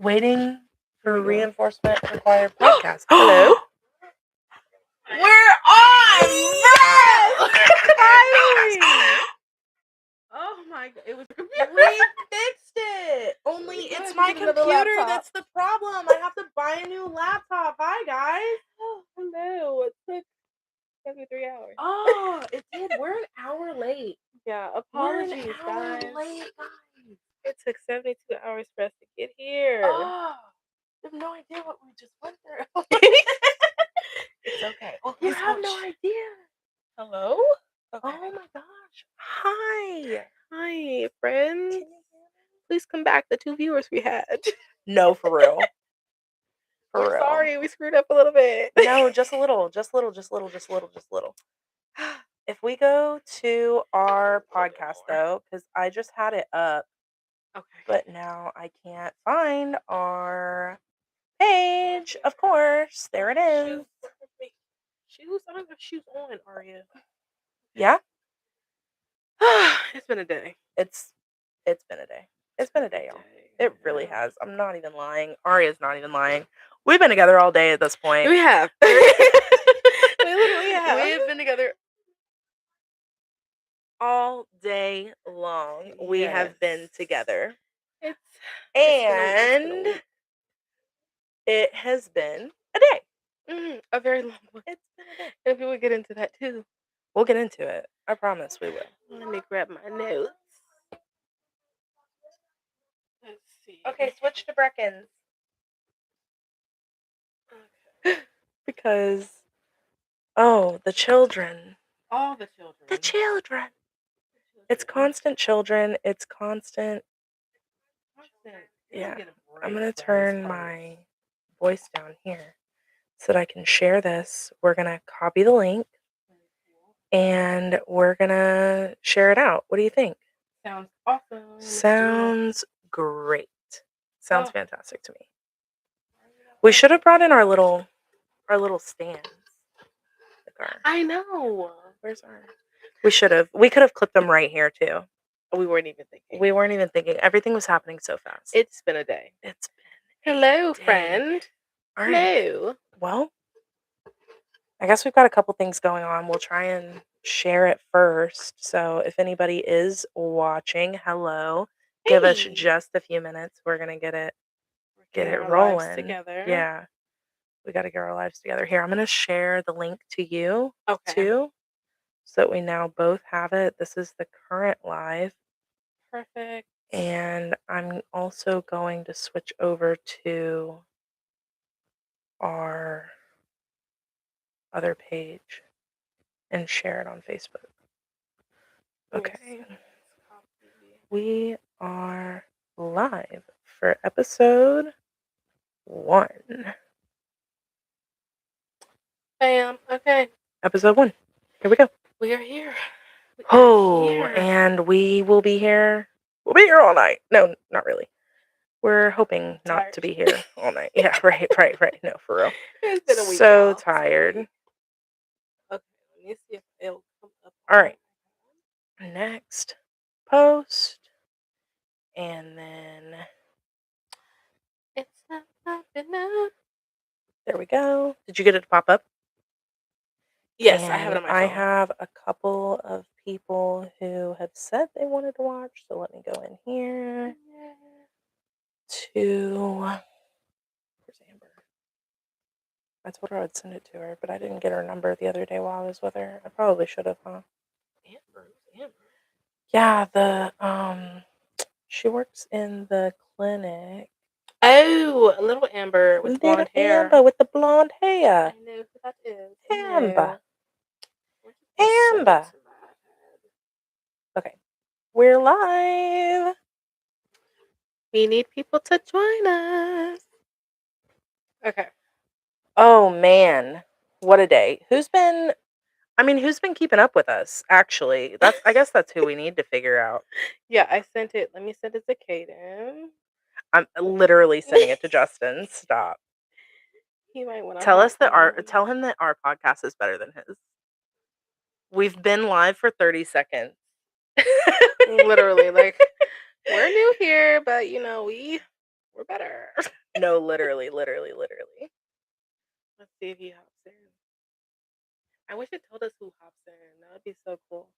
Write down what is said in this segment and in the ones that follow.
Waiting for Here we go. reinforcement required podcast. Hello? We're on! Yes! Finally! Oh my god, it was a computer. We fixed it. Only We it's gotta my get another computer laptop. that's the problem. I have to buy a new laptop. Hi, guys. Oh, hello. It took 73 hours. Oh, it did. We're an hour late. Yeah, We're an apologies, hour guys. late, guys. It took 72 hours for us to get here. Oh, I have no idea what we just went through. It's okay. Well, You guess have what? no idea. Hello? Okay. Oh my gosh. Hi. Hi, friends. Please come back. The 2 viewers we had. No, for real. We're sorry, we screwed up a little bit. No, just a little. Just little. If we go to our podcast though, because I just had it up, Okay. but now I can't find our page. Of course, there it is. Shoes? I don't have shoes on, Aria. Yeah, It's been a day. it's been a day. It's been a day, y'all. It really has. I'm not even lying. Aria's not even lying. We've been together all day at this point. We have. We literally have. We've been together all day long. We have been together. And it has been a day. A very long one. It's been a day. And we will get into that too. We'll get into it. I promise we will. Let me grab my notes. Let's see. Okay, switch to Brecken's. Okay. Because, the children. All the children. The children. It's constant children. It's constant. Yeah. I'm going to turn my voice down here so that I can share this. We're going to copy the link and we're going to share it out. What do you think? Sounds awesome. Sounds great. Sounds fantastic to me. We should have brought in our little stands. I know. Where's our? We should have. We could have clipped them right here too. We weren't even thinking. Everything was happening so fast. It's been a day. It's been. Hello, friend. All right. Hello. Well, I guess we've got a couple things going on. We'll try and share it first. So if anybody is watching, hello. Hey. Give us just a few minutes. We're gonna get it rolling together. Yeah. We got to get our lives together. Here, I'm going to share the link to you too, so that we now both have it. This is the current live. Perfect. And I'm also going to switch over to our other page and share it on Facebook. Okay. We are live for episode 1. Bam. Okay. Episode 1. Here we go. We are here. And we will be here. We'll be here all night. No, not really. We're hoping not to be here all night. Yeah, right. No, for real. It's been a week. So tired. Okay, let me see if it'll come up. All right. Next post. And then it's not popping up. There we go. Did you get it to pop up? Yes, I have it on my phone. I have a couple of people who have said they wanted to watch, so let me go in here to. Where's Amber? I told her I'd send it to her, but I didn't get her number the other day while I was with her. I probably should have, huh? Amber. Yeah, she works in the clinic. Oh, a little Amber with blonde hair. Amber with the blonde hair. I know who that is. Amber. Okay. We're live. We need people to join us. Okay. Oh man, what a day. Who's been keeping up with us, actually? I guess that's who we need to figure out. Yeah, I sent it. Let me send it to Kaden. I'm literally sending it to Justin. Stop. He might want to tell him that our podcast is better than his. We've been live for 30 seconds. Literally, like, we're new here, but we We're better. No, literally, literally, literally. Let's see if he hops in. I wish it told us who hops in. That would be so cool.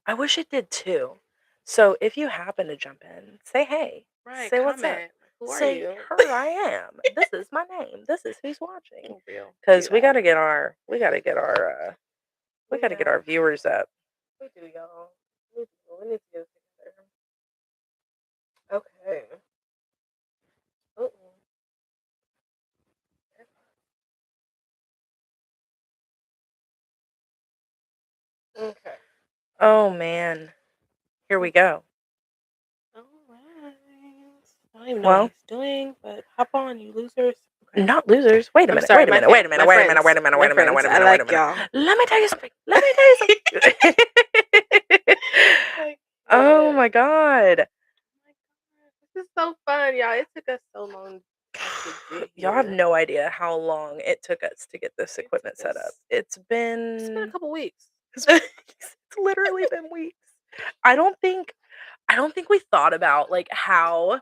I wish it did too. So if you happen to jump in, say hey. Right, Say what's up. comment. Who are Say, you? here I am. This is my name. This is who's watching. For real. Because Do we that. gotta get our viewers up. We do, y'all. We do. We need to get it together. Okay. Uh-oh. Okay. Oh man. Here we go. All right. I don't even know Well- what he's doing, but hop on, you losers. Okay. Not losers. Wait a I'm minute. sorry, Wait a my minute. Wait a fam- minute. my Wait a minute. friends. Wait a minute. My Wait a minute. Wait a friends. minute. I Wait a like minute. y'all. Let me tell you something. Let me tell you something. Oh my god. This is so fun, y'all. It took us so long to get Y'all have here. no idea how long it took us to get this equipment set up. It's been a couple weeks. It's literally been weeks. I don't think we thought about like how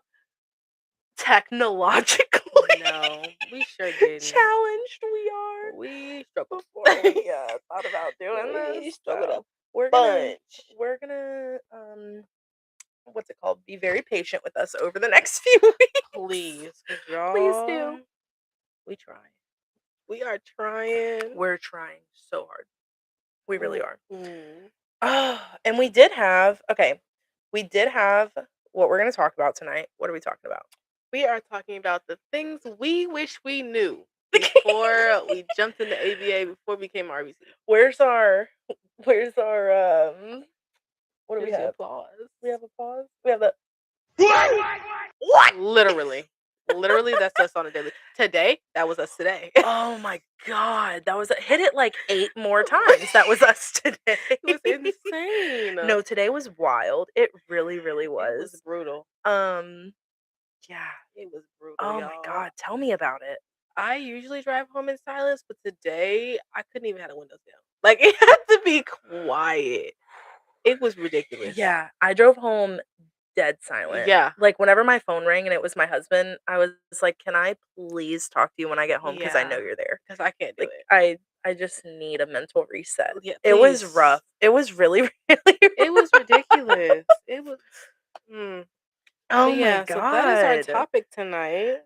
technologically No, we sure didn't. challenged we are. We struggled. Before we thought about doing We this. struggled So a we're bunch. gonna what's it called? Be very patient with us over the next few weeks. Please, 'cause y'all. Please do. We try. We are trying. We're trying so hard. We really are. Mm. And we did have what we're going to talk about tonight. What are we talking about? We are talking about the things we wish we knew before we jumped into ABA, before we became RBC. Where's our what do we Here's the have? applause. We have applause. We have the What? Literally, that's us on a daily. Today, that was us today. Oh my god, that was hit it like 8 more times. That was us today. It was insane. No, today was wild. It really, really was. It was brutal. Yeah, it was brutal. Oh y'all. my god, tell me about it. I usually drive home in silence, but today I couldn't even have the windows down. Like, it had to be quiet. It was ridiculous. Yeah, I drove home dead silent. Yeah. Like, whenever my phone rang and it was my husband, I was like, "Can I please talk to you when I get home? Because I know Yeah. you're there." Because I can't do Like, it. I just need a mental reset. Yeah, It was please. rough. It was really, really rough. It was ridiculous. It was. Oh But yeah, my god. so that is our topic tonight.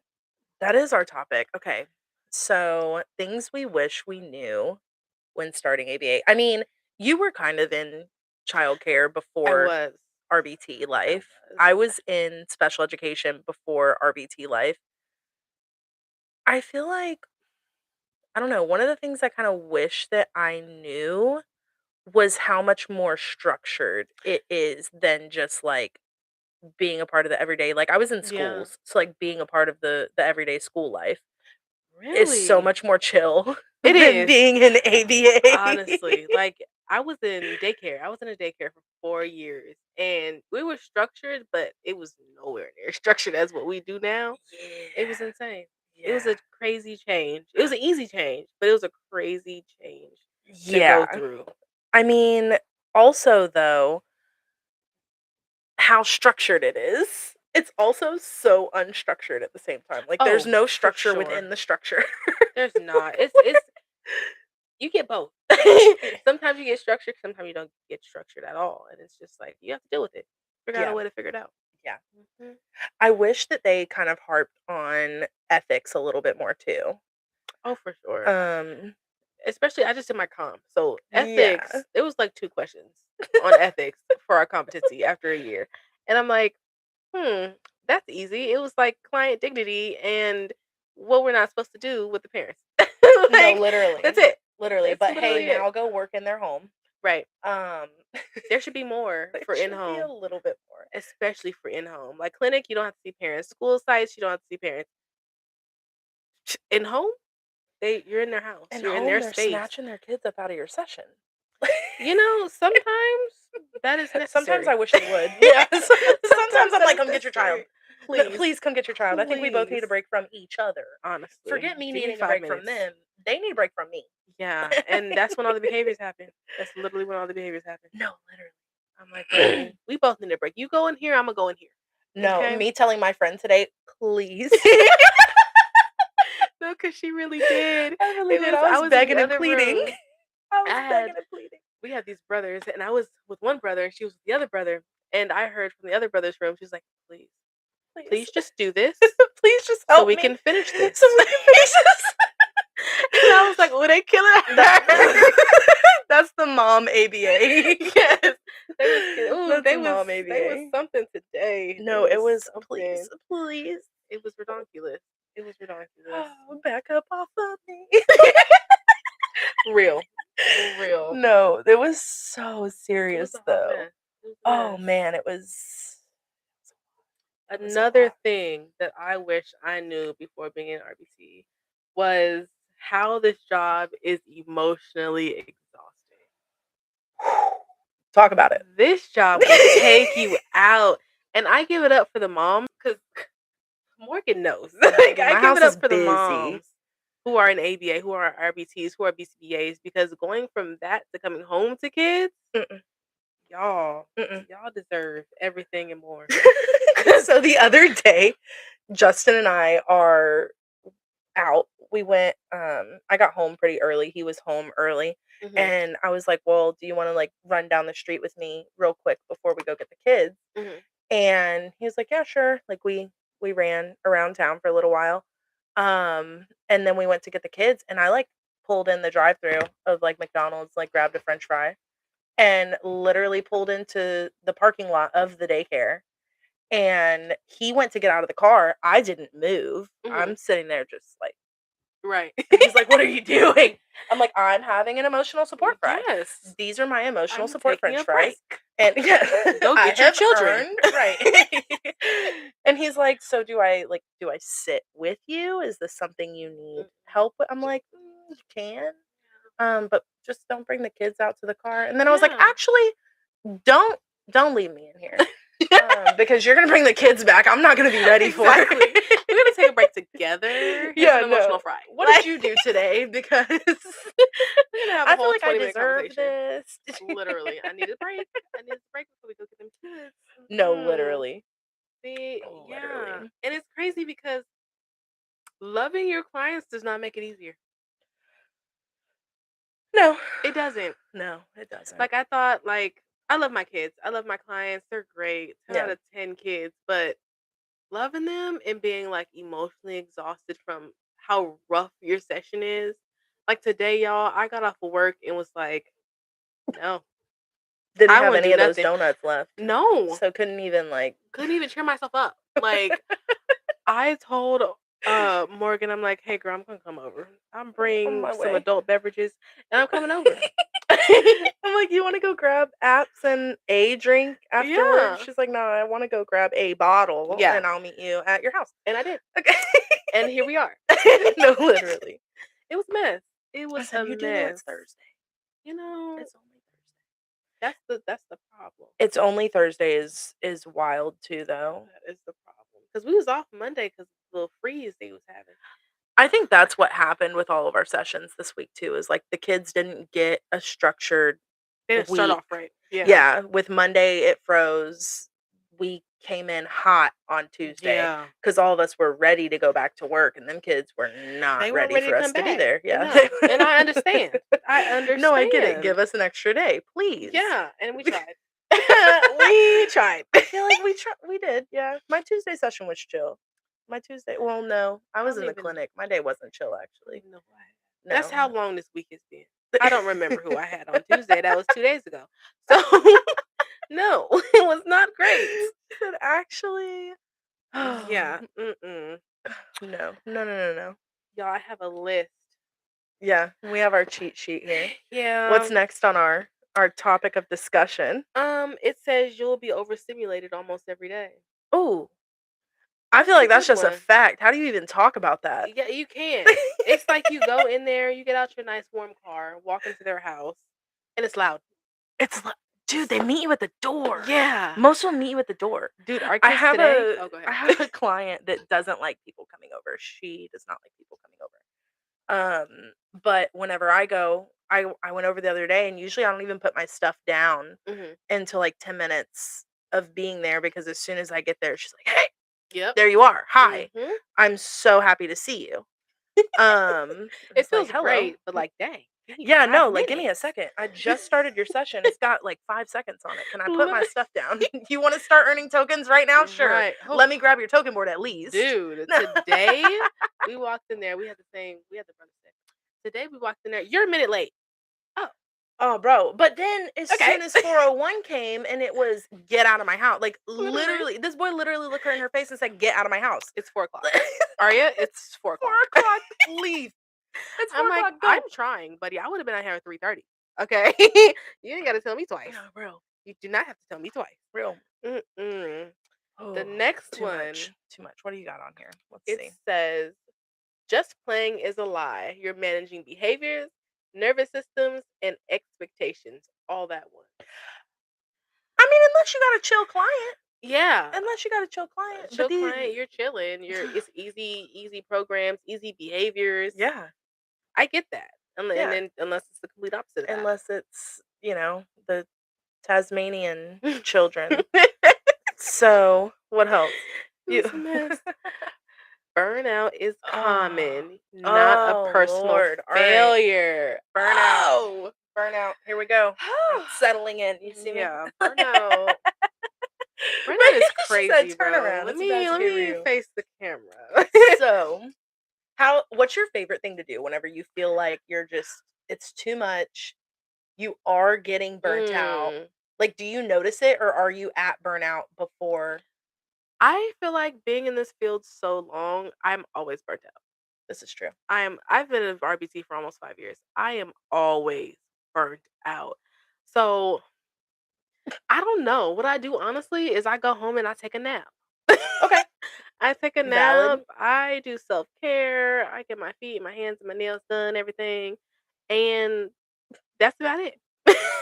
That is our topic. Okay. So, things we wish we knew when starting ABA. I mean, you were kind of in childcare I before was. RBT life. I was in special education before RBT life. I feel like, I don't know, one of the things I kind of wish that I knew was how much more structured it is than just like being a part of the everyday. Like, I was in Yeah. schools, so like being a part of the everyday school life Really? is so much more chill It than is. being in ABA. Honestly, like, I was in daycare. I was in a daycare for 4 years, and we were structured, but it was nowhere near structured as what we do now. It was insane. It was a crazy change. It was an easy change, but it was a crazy change to go through. I mean, also though, how structured it is. It's also so unstructured at the same time. Like, there's Oh, no for structure sure. within the structure. There's not. It's you get both. Sometimes you get structured, sometimes you don't get structured at all, and it's just like you have to deal with it. Figure out Yeah. a way to figure it out. Yeah. Mhm. I wish that they kind of harped on ethics a little bit more too. Oh, for sure. Especially, I just did my comp, so ethics. Yeah. It was like 2 questions on ethics for our competency after a year, and I'm like, that's easy. It was like client dignity and what we're not supposed to do with the parents. Like, No, literally. that's it. Literally. That's But literally hey, it. now go work in their home. Right. There There should be more for should be in-home. a little bit more. Especially for in-home. Like, clinic, you don't have to see parents. School sites, you don't have to see parents. In-home, you're in their house. And You're in home, their they're space. snatching their kids up out of your session. You know, sometimes that is necessary. Sometimes I wish they would. Yeah. Sometimes I'm that like, is come get your child. necessary. Please come get your child. I think we both need a Please. break from each other. Honestly. Forget me Give me needing a 5 break from minutes. them. They need a break from me. Yeah, and that's when all the behaviors happen. That's literally when all the behaviors happen. No, literally. I'm like, we both need a break. You go in here, I'm gonna go in here. No, Okay. me telling my friend today, please. No, because she really did. I really did. I I was was in the begging and other pleading. room. I was I had begging and pleading. we had these brothers, and I was with one brother, and she was with the other brother. And I heard from the other brother's room, she was like, "Please, Please. please just do this Please just so help we me. can finish this." So we can finish this. And I was like, "Well, they killing her." That's the mom ABA. Yes. Ooh, That's they the was mom they was ABA. something today. No, it was something. please. It was ridiculous. It was ridiculous. Back up off of me. Real. Real. No, it was so It was serious a hot though. mess. It was a Oh mess. man, it was it was a Another lot. thing that I wish I knew before being in RBC was how this job is emotionally exhausting. Talk about it. This job will take you out. And I give it up for the moms because Morgan knows. Like, My I give house it up is for the busy. moms who are in ABA, who are RBTs, who are BCBAs, because going from that to coming home to kids, Mm-mm. y'all Mm-mm. deserve everything and more. So the other day, Justin and I are out. We went I got home pretty early. He was home early. Mhm. And I was like, "Well, do you want to like run down the street with me real quick before we go get the kids?" Mhm. And he was like, "Yeah, sure." Like we ran around town for a little while. And then we went to get the kids and I like pulled in the drive-through of like McDonald's, like grabbed a french fry and literally pulled into the parking lot of the daycare. And he went to get out of the car. I didn't move. Mhm. I'm sitting there just like Right. and he's like, "What are you doing?" I'm like, "I'm having an emotional support fry. Yes. These are my emotional I'm support taking french a fries." break. And yeah, Go I get your have children. earned right. And he's like, "So do I sit with you? Is this something you need help with?" I'm like, "You can. But just don't bring the kids out to the car." And then I was like, Yeah. "Actually, don't leave me in here." Because you're gonna bring the kids back. I'm not gonna be ready for Exactly. it. We're gonna take a break together. Here's Yeah, an emotional no. fry. What Like, did you do today? Because we're gonna have a I feel whole like I 20-minute deserve conversation. this. Literally, I need a break. I need a break before we go get them kids. No, Mm. literally. See, yeah, Literally. and it's crazy because loving your clients does not make it easier. No. It doesn't. No, it doesn't. Like, I thought, like, I love my kids. I love my clients. They're great. 10 out Yeah. of 10 kids. But loving them and being like emotionally exhausted from how rough your session is. Like today, y'all, I got off of work and was like, no, Didn't I have wouldn't any do of those nothing. donuts left. No, So couldn't even like couldn't even cheer myself up. Like, I told Morgan, I'm like, hey girl, I'm gonna come over. I'm on bring my some way. adult beverages and I'm coming over. I'm like, "You want to go grab apps and a drink afterwards?" Yeah. She's like, "No, I want to go grab a bottle Yeah. and I'll meet you at your house." And I did. Okay. And here we are. No, literally. It was a mess. It I was said, a "You do know it's mess. Thursday. You know, It's only Thursday." that's the problem. It's only Thursday is wild too, though. That is the problem. Because we was off Monday because the little freeze they was having. I think that's what happened with all of our sessions this week too. Is like the kids didn't get a structured They didn't start week. off right. Yeah. Yeah, with Monday it froze. We came in hot on Tuesday Yeah. because all of us were ready to go back to work, and them kids were not They weren't ready ready for to us come to be back. there. Yeah, No. And I understand. I No, I get it. understand. Give us an extra day, please. Yeah. And we tried. We tried. I feel like we did. Yeah, my Tuesday session was chill. My Tuesday. Well, no, I was don't in the even- clinic. My day wasn't chill I don't actually. even know who I had. No. That's how long this week has been. I don't remember who I had on Tuesday. That was 2 days ago. So no, it was not great. Said actually. Yeah. Mm-mm. No. No. Y'all, I have a list. Yeah, we have our cheat sheet here. Yeah. What's next on our topic of discussion? It says you'll be overstimulated almost every day. Oh, I feel like That's a that's just a one. fact. How do you even talk about that? Yeah, you can. It's like you go in there, you get out your nice warm car, walk into their house, and it's loud. Dude, they meet you at the door. Yeah. Most of them meet you at the door. Dude, our I kids have today. a Oh, go ahead. I have a client that doesn't like people coming over. She does not like people coming over. But whenever I go, I went over the other day, and usually I don't even put my stuff down Mhm. until like 10 minutes of being there because as soon as I get there, she's like, "Hey, Yep. there you are. Hi. Mhm. I'm so happy to see you." It It's like, feels "Hello." great, but like, dang, give me Yeah, 5 no, like, "Give me a minutes. second. I just started your session. It's got, like, 5 seconds on it. Can I put my Lit- stuff down? You wanna start earning tokens right now? Sure. Right. Oh, Let me grab your token board at least." dude, today we walked in there. We had the front set. Today we walked in there. You're a minute late. Oh, Oh, bro, but then as okay. soon as 401 came and it was, "Get out of my house," like, Literally. literally, this boy literally looked her in her face and said, "Get out of my house." It's 4 o'clock. Aria, it's 4 o'clock. 4 o'clock, leave. It's I'm like, 4 o'clock, I'm go. trying, buddy. I would have been out here at 3:30. Okay, you ain't got to tell me twice. No, bro, You do not have to tell me twice. real. Mm-mm. The Oh, next too much, one, too much. What do you got on here? Let's it see. says, just playing is a lie. You're managing behaviors, nervous systems, and expectations all that once. I mean, unless you got a chill client. Yeah. Unless you got a chill client, but Chill these client, you're chilling. It's easy programs, easy behaviors. yeah, I get that. And yeah. then unless it's the complete opposite of Unless it's, the Tasmanian children. that. So, what else? You It's a mess. Burnout is Oh. common, not a Oh, personal Lord. All right. failure. Burnout. Oh. Burnout. Here we go. I'm settling in. You see me? Yeah, burnout. Burnout is She crazy, said, "Turn bro. around. Let It's about me to let get me real." face the camera. So, what's your favorite thing to do whenever you feel like it's too much, you are getting burnt out? Mm. Like, do you notice it or are you at burnout before I feel like being in this field so long, I'm always burnt out. this is true? I've been in RBT for almost 5 years. I am always burnt out. So I don't know. What I do honestly is I go home and I take a nap. Okay. I take a Valid. nap. I do self care. I get my feet, my hands, and my nails done, everything, and that's about it.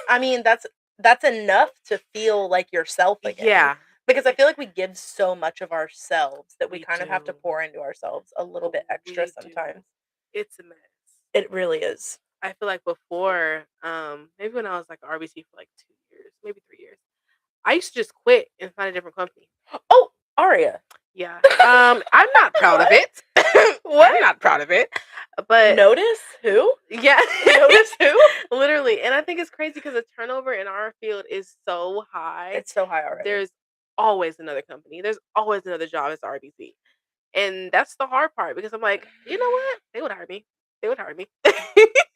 I mean, that's enough to feel like yourself again. Yeah, Because I feel like we give so much of ourselves that we we kind of have to do. pour into ourselves a little bit extra We do. sometimes. It's a mess. It really is. I feel like before, maybe when I was like RBT for like 2 years, maybe 3 years, I used to just quit and find a different company. Oh, Aria. Yeah. I'm not proud of it. What? I'm not proud of it. But Notice who? yeah. Notice who? Literally. And I think it's crazy because the turnover in our field is so high. It's so high already. There's always another company. There's always another job as RBC. And that's the hard part because I'm like, you know what? They would hire me. They would hire me.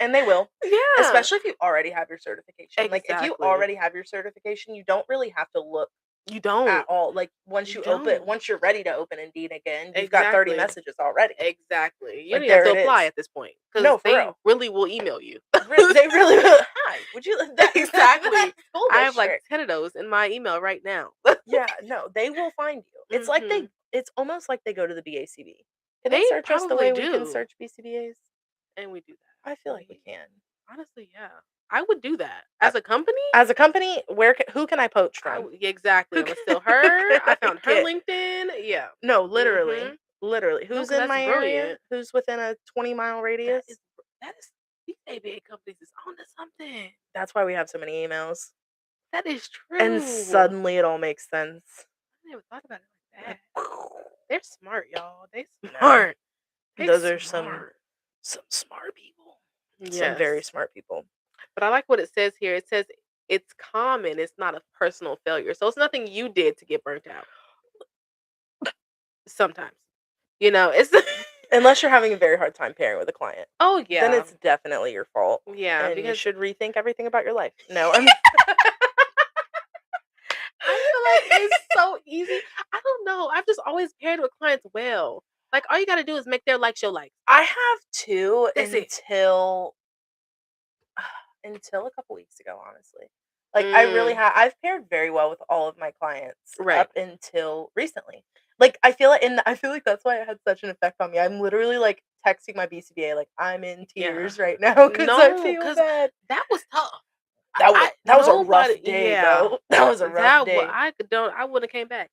And they will. Yeah. Especially if you already have your certification. Like if you Exactly. already have your certification, you don't really have to look You don't. at all. Like once You you open, don't. once you're ready to open Indeed again, you've got 30 Exactly. messages already. Exactly. You Like, don't even have there to it apply is. at this point because No, for they real. really will email you. They really will. Hi, would you Exactly. that school I have like district. 10 of those in my email right now. Yeah, no, they will find you. It's like Mhm. it's almost like they go to the BACB. Can They they search us the probably way we can do. search BCBAs? And we do that. I feel like we can. Honestly, yeah. I would do that. As a company, As a company, who can I poach from? exactly. Who I'm can- still who her. can I found her get? LinkedIn. Yeah. No, literally. Mhm. Literally. No, Who's 'cause in that's my area? brilliant. Who's within a 20-mile That radius? is these ABA companies is on to something. That's why we have so many emails. That is true. And suddenly it all makes sense. I never thought about it like that. They're smart, y'all. They No. smart. They Those are smart. some smart people. Yes. Some very smart people. But I like what it says here. It says it's common. It's not a personal failure. So it's nothing you did to get burnt out. Sometimes, it's Unless you're having a very hard time pairing with a client. oh yeah, Then it's definitely your fault. yeah. And you Because should rethink everything about your life. No, I'm I feel like it's so easy. I don't know. I've just always paired with clients well. Like all you got to do is make their likes your likes. I have too That's it. until a couple weeks ago, honestly. Like I really I've paired very well with all of my clients Right. up until recently. Like I feel like that's why it had such an effect on me. I'm literally like texting my BCBA like I'm in tears right now because I No, feel 'cause bad. that was tough. That was a rough Nobody- day, yeah. bro. That was a rough day. I wouldn't have came back.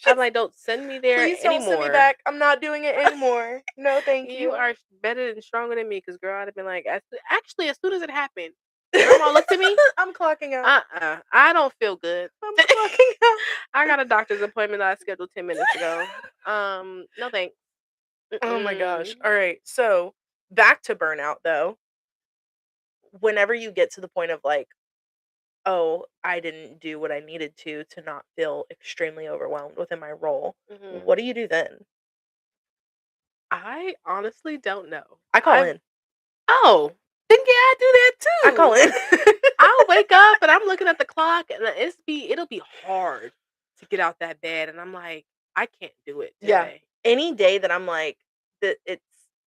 I'm like, don't send me there Please don't anymore. send me back. I'm not doing it anymore. No, thank you. You are better and stronger than me, because girl, I'd have been like, actually, as soon as it happened, Grandma looked at me. I'm clocking out. I don't feel good. I'm clocking out. I got a doctor's appointment that I scheduled 10 minutes ago. No thanks. Oh my gosh. Mm-mm. All right. So back to burnout though. Whenever you get to the point of like, oh, I didn't do what I needed to not feel extremely overwhelmed within my role, Mhm. what do you do then? I honestly don't know. I call in. Oh, then yeah, I do that I call too. in. I'll wake up and I'm looking at the clock and it'll be hard to get out that bed and I'm like, I can't do it Yeah. today. Any day that I'm like that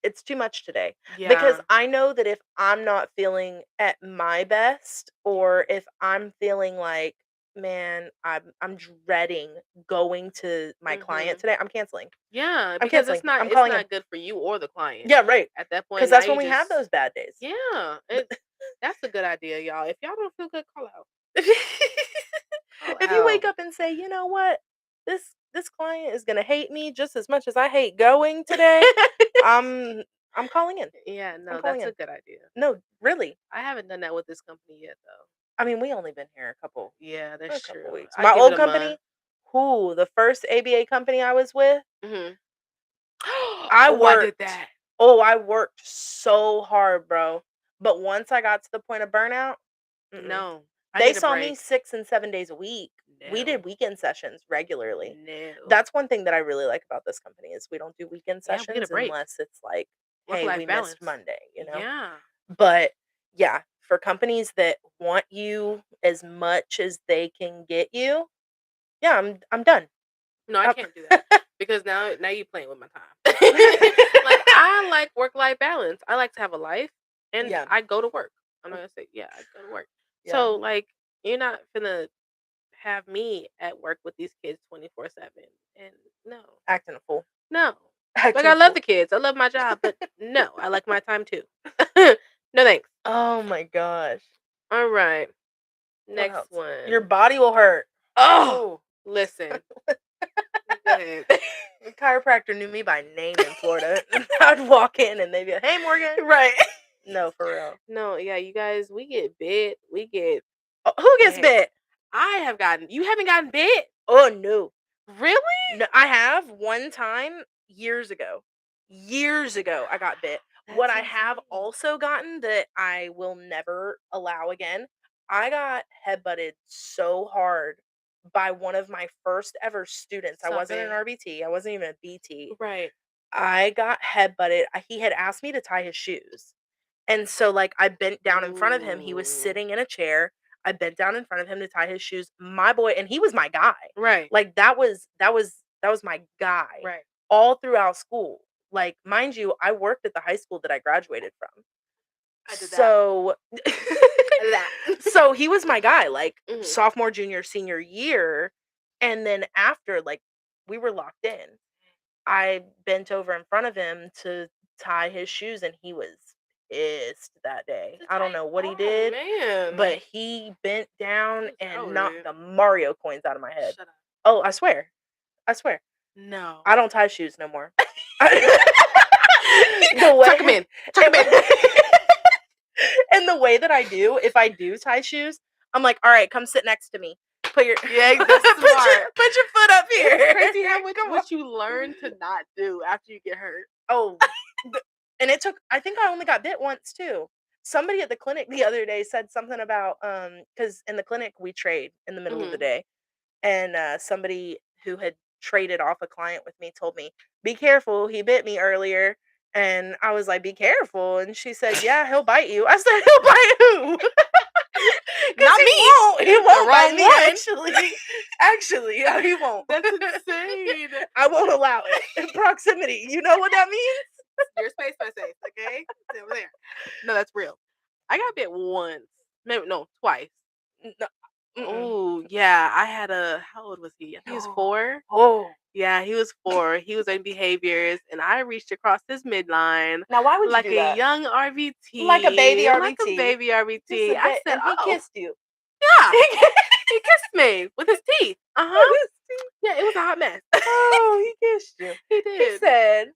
it's too much today. Because Yeah. I know that if I'm not feeling at my best or if I'm feeling like, man, I'm dreading going to my client Mhm. today, I'm canceling. Yeah, I'm because canceling. I'm it's calling in. not good for you or the client. Yeah, right. At that point, Because now that's you when we have just those bad days. yeah, that's a good idea, y'all. If y'all don't feel good, call out. Call If you wake out. up and say, "You know what? This client is gonna hate me just as much as I hate going today," I'm I'm calling in. Yeah, I'm no, calling that's in. a good idea. No, really. I haven't done that with this company yet, though. I mean, we only been here Yeah, a that's couple true. weeks. I My give it old a month. company, who the first ABA company I was with, Mhm. I Oh, I did worked. that. Oh, I worked so hard, bro. But once I got to the point of burnout, mm-mm. No, I They need a saw me break. 6 and 7 days a week. We did No, weekend sessions regularly. no. That's one thing that I really like about this company is we don't do weekend Yeah, we get a sessions break. unless it's like, Work "Hey, life we missed balance. Monday." Yeah. But yeah, for companies that want you as much as they can get you, yeah, I'm done. No, I Um can't do that because now you playing with my time. Like I like work life balance. I like to have a life, and Yeah, I go to work. I'm not gonna say yeah, I go to work. yeah, So like you're not gonna have me at work with these kids 24/7, and no, acting a fool. no. Like Acting I a love fool. the kids, I love my job, but no, I like my time too. No thanks. Oh my gosh. All right, What next else? Your one. body will hurt. Oh, Oh, listen. Go ahead. the chiropractor knew me by name in Florida. I'd walk in and they'd be like, "Hey, Morgan." Right. No, for real. No, yeah, you guys, we get bit. We get Oh, who gets man, bit? you haven't gotten bit? Oh no. Really? No, I have one time years ago. Years ago, I got bit. What That's I have insane. also gotten that I will never allow again, I got headbutted so hard by one of my first ever students. I Stop wasn't an it. RBT, I wasn't even a BT. Right. I got headbutted. He had asked me to tie his shoes. And so, like, I bent down in front of him. He was Ooh. sitting in a chair. I bent down in front of him to tie his shoes. My boy, and he was my guy. Right. Like that was my guy Right. all throughout school. Like, mind you, I worked at the high school that I graduated from. I did that. So I did that. so he was my guy, like Mhm. sophomore, junior, senior year. And then after, like, we were locked in. I bent over in front of him to tie his shoes and he was pissed that day. To I don't tie know what he oh, did, man. but he bent down What's wrong and with knocked you? the Mario coins out of my head. Shut up. Oh, I swear. I swear. No. I don't tie shoes no more. Tuck them in. Tuck 'em in. And the way that I do, if I do tie shoes, I'm like, "All right, come sit next to me. Put your Yeah, that's put smart. your foot up here." It's crazy how much Come on. what you learn to not do after you get hurt. Oh, and it took. I think I only got bit once too. Somebody at the clinic the other day said something about because in the clinic we trade in the middle of the Mhm. day, and somebody who had traded off a client with me told me, "Be careful, he bit me earlier." And I was like, "Be careful," and she said, "Yeah, he'll bite you." I said, "He'll bite who?" Because Not he me. won't. He won't The bite wrong me. one. Actually, yeah, he won't. That's insane. I won't allow it. Proximity. You know what that means? Your space, my space. Okay, Sit over there. No, that's real. I got bit once. Maybe no, twice. No. Mm-mm. Oh yeah, I had a. How old was he? I think he was No. 4. Oh. Yeah, he was 4. He was in behaviors, and I reached across his midline Now, why would you like do a that? young RBT, Like a baby like a RBT. baby Just RBT. a I bit, said, and he "Oh, kissed you. yeah." He kissed me with his teeth. Uh-huh. Yeah, it was a hot mess. Oh, he kissed you. He He did. said,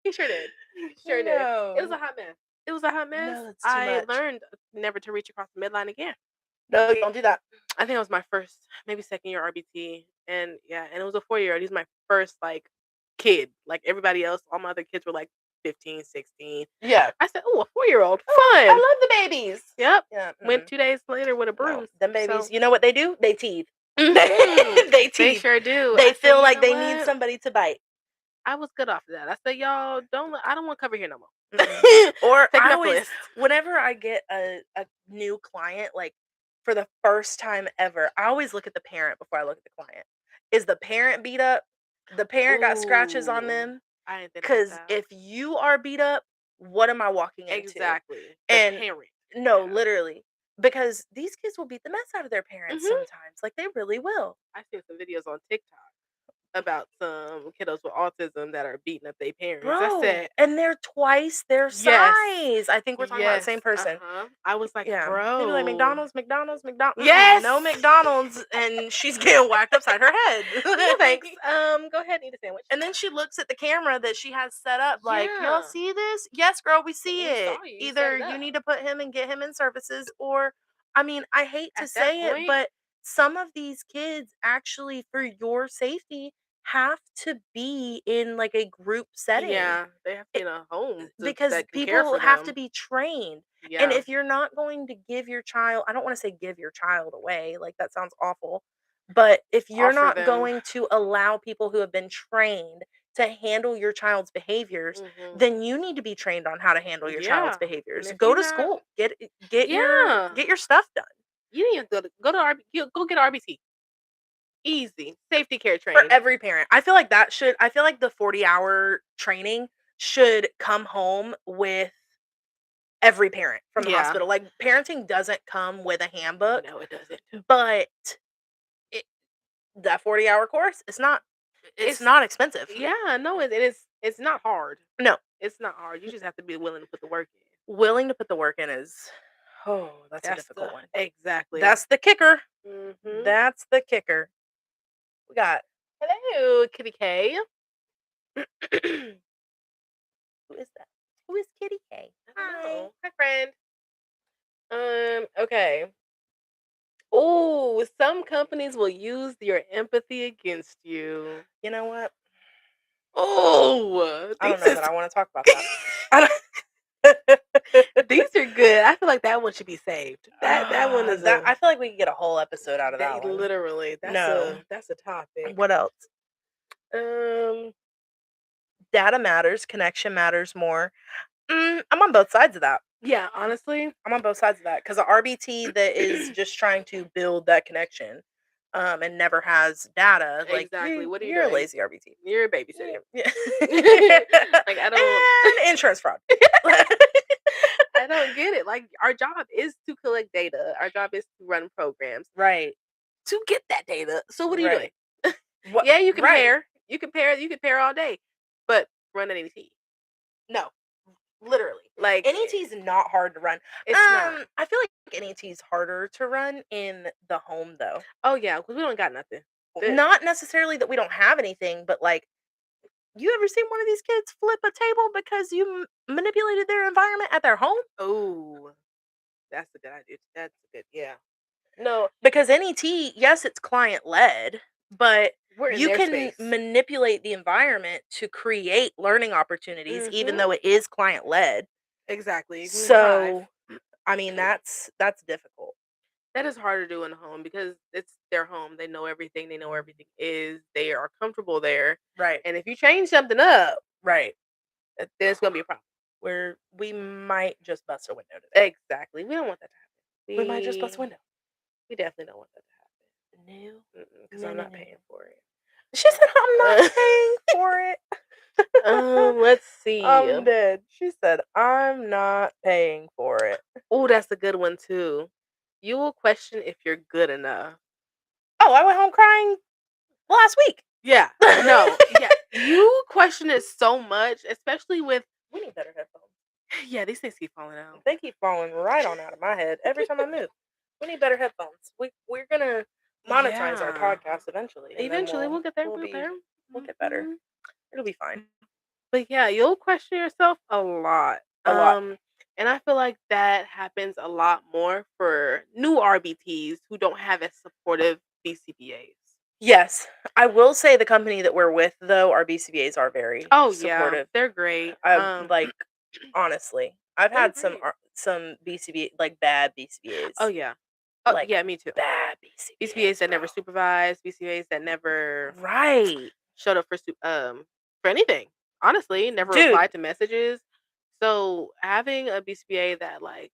He sure did. Sure did. It was "No." a hot mess. It was a hot mess. No, that's too I much. learned never to reach across the midline again. No, you don't do that. I think it was my first, maybe second year RBT, and yeah, and it was a 4-year-old. He's my first like kid. Like everybody else, all my other kids were like 15, 16. Yeah. I said, "Oh, a 4-year-old, I fun." love the babies. Yep. Yeah. Went 2 days later with a No, bruise. them babies. So, You know what they do? They teeth. mhm, They they teeth. sure do. They I said, feel "You like know they need what?" somebody to bite. I was good off of that. I said, "Y'all don't. I don't want to cover here no more." Or Taking I off the always, list. whenever I get a new client, like for the first time ever, I always look at the parent before I look at the client. Is the parent beat up? The parent got scratches on Ooh, them? I didn't think about Because that. if you are beat up, what am I walking into? Exactly. The And parent. no, Yeah. literally, because these kids will beat the mess out of their parents Mhm. sometimes. Like they really will. I seen some videos on TikTok about some kiddos with autism that are beating up their parents. I Bro, said, and they're twice their yes, size. I think we're talking about the yes, same person. I was like, Yeah. They'd be like, bro, McDonald's, McDonald's, McDonald's. yes, No McDonald's. And she's getting whacked upside her head. no thanks. Go ahead and eat a sandwich. And then she looks at the camera that she has set up, like, y'all Yeah, see this? Yes, girl, we see we it. saw you. You set Either it you up. need to put him and get him in services, or, I mean, I hate to At that say it, point, but some of these kids actually, for your safety, have to be in like a group setting. yeah, they have to be in a home Because that can care people for have to them. be trained. And Yeah, if you're not going to give your child, I don't want to say give your child away, like that sounds awful. But if you're offer not them. going to allow people who have been trained to handle your child's behaviors, Mhm. then you need to be trained on how to handle your child's Yeah, and behaviors. if Go you're to not, school. Get yeah, your stuff done. you need to go to go get RBT. Easy safety care For trained. every parent. I feel like the 40-hour training should come home with every parent from the Yeah, hospital. Like, parenting doesn't come with a handbook, no, it doesn't. but it that 40-hour course, it's It's not expensive. yeah, no, it is. It's not hard. No. It's not hard. You just have to be willing to put the work in. Willing to put the work in is that's a That's difficult the one. exactly. That's the kicker. Mhm. That's the kicker. We got Hello, Kitty K. who is that? Who is Kitty K? I don't know. Hi, friend. Okay. Oh, some companies will use your empathy against you. You know what? Oh, I don't these know is that I want to talk about that. I these are good. I feel like that one should be saved. That one is that I feel like we could get a whole episode out of that one. literally No. that's a topic. What else? Um, Data matters, connection matters more. I'm on both sides of that. yeah, honestly, I'm on both sides of that because a RBT that is just trying to build that connection, and never has data, like exactly. What are you you're a doing? lazy RBT. You're a babysitter. Yeah. Like I don't And insurance fraud. I don't get it. Like our job is to collect data. Our job is to run programs Right. to get that data. So what are you Right. doing? What, Yeah, you can right. pair. You can pair. You can pair all day, but run an NET. No. Literally. Like NET is not hard to run. it's not. I feel like NET is harder to run in the home though. Oh yeah, because we don't got nothing. Not necessarily that we don't have anything, but like, you ever seen one of these kids flip a table because you manipulated their environment at their home? Oh, that's a good idea. That's a good. Yeah. No, Because NET, yes, it's client led, but we're in you their can space. manipulate the environment to create learning opportunities, even Mhm. though it is client led. Exactly. You can So, thrive. I mean, that's difficult. That is hard to do in a home because it's their home. They know everything. They know where everything is. They are comfortable there. Right. And if you change something up, Right. then it's gonna be a problem. Where we might just bust a window today. Exactly. We don't want that to happen. We might just bust a window. We definitely don't want that to happen. No. Because No, I'm no, not no, paying for it. She said, I'm not paying for it. Let's see. I'm dead. She said, I'm not paying for it. Oh, that's a good one too. You will question if you're good enough. Oh, I went home crying last week. Yeah. No. Yeah. You question it so much, especially with. We need better headphones. Yeah, these things keep falling out. They keep falling right on out of my head every time I move. We need better headphones. We're gonna monetize our Yeah. podcast eventually. And then Eventually, we'll get there. We'll get better. Mhm. It'll be fine. But yeah, you'll question yourself a lot. A lot. And I feel like that happens a lot more for new RBTs who don't have as supportive BCBAs. Yes. I will say the company that we're with, though, our BCBAs are very Oh yeah, supportive. they're great. Like, honestly, I've They're had great. some BCBA, like, bad Oh BCBAs. yeah. Oh Like, yeah, me too. bad BCBAs BCBAs, that bro. never supervised, BCBAs that never Right. showed up for anything. Honestly, never Dude. replied to messages. So having a BCBA that like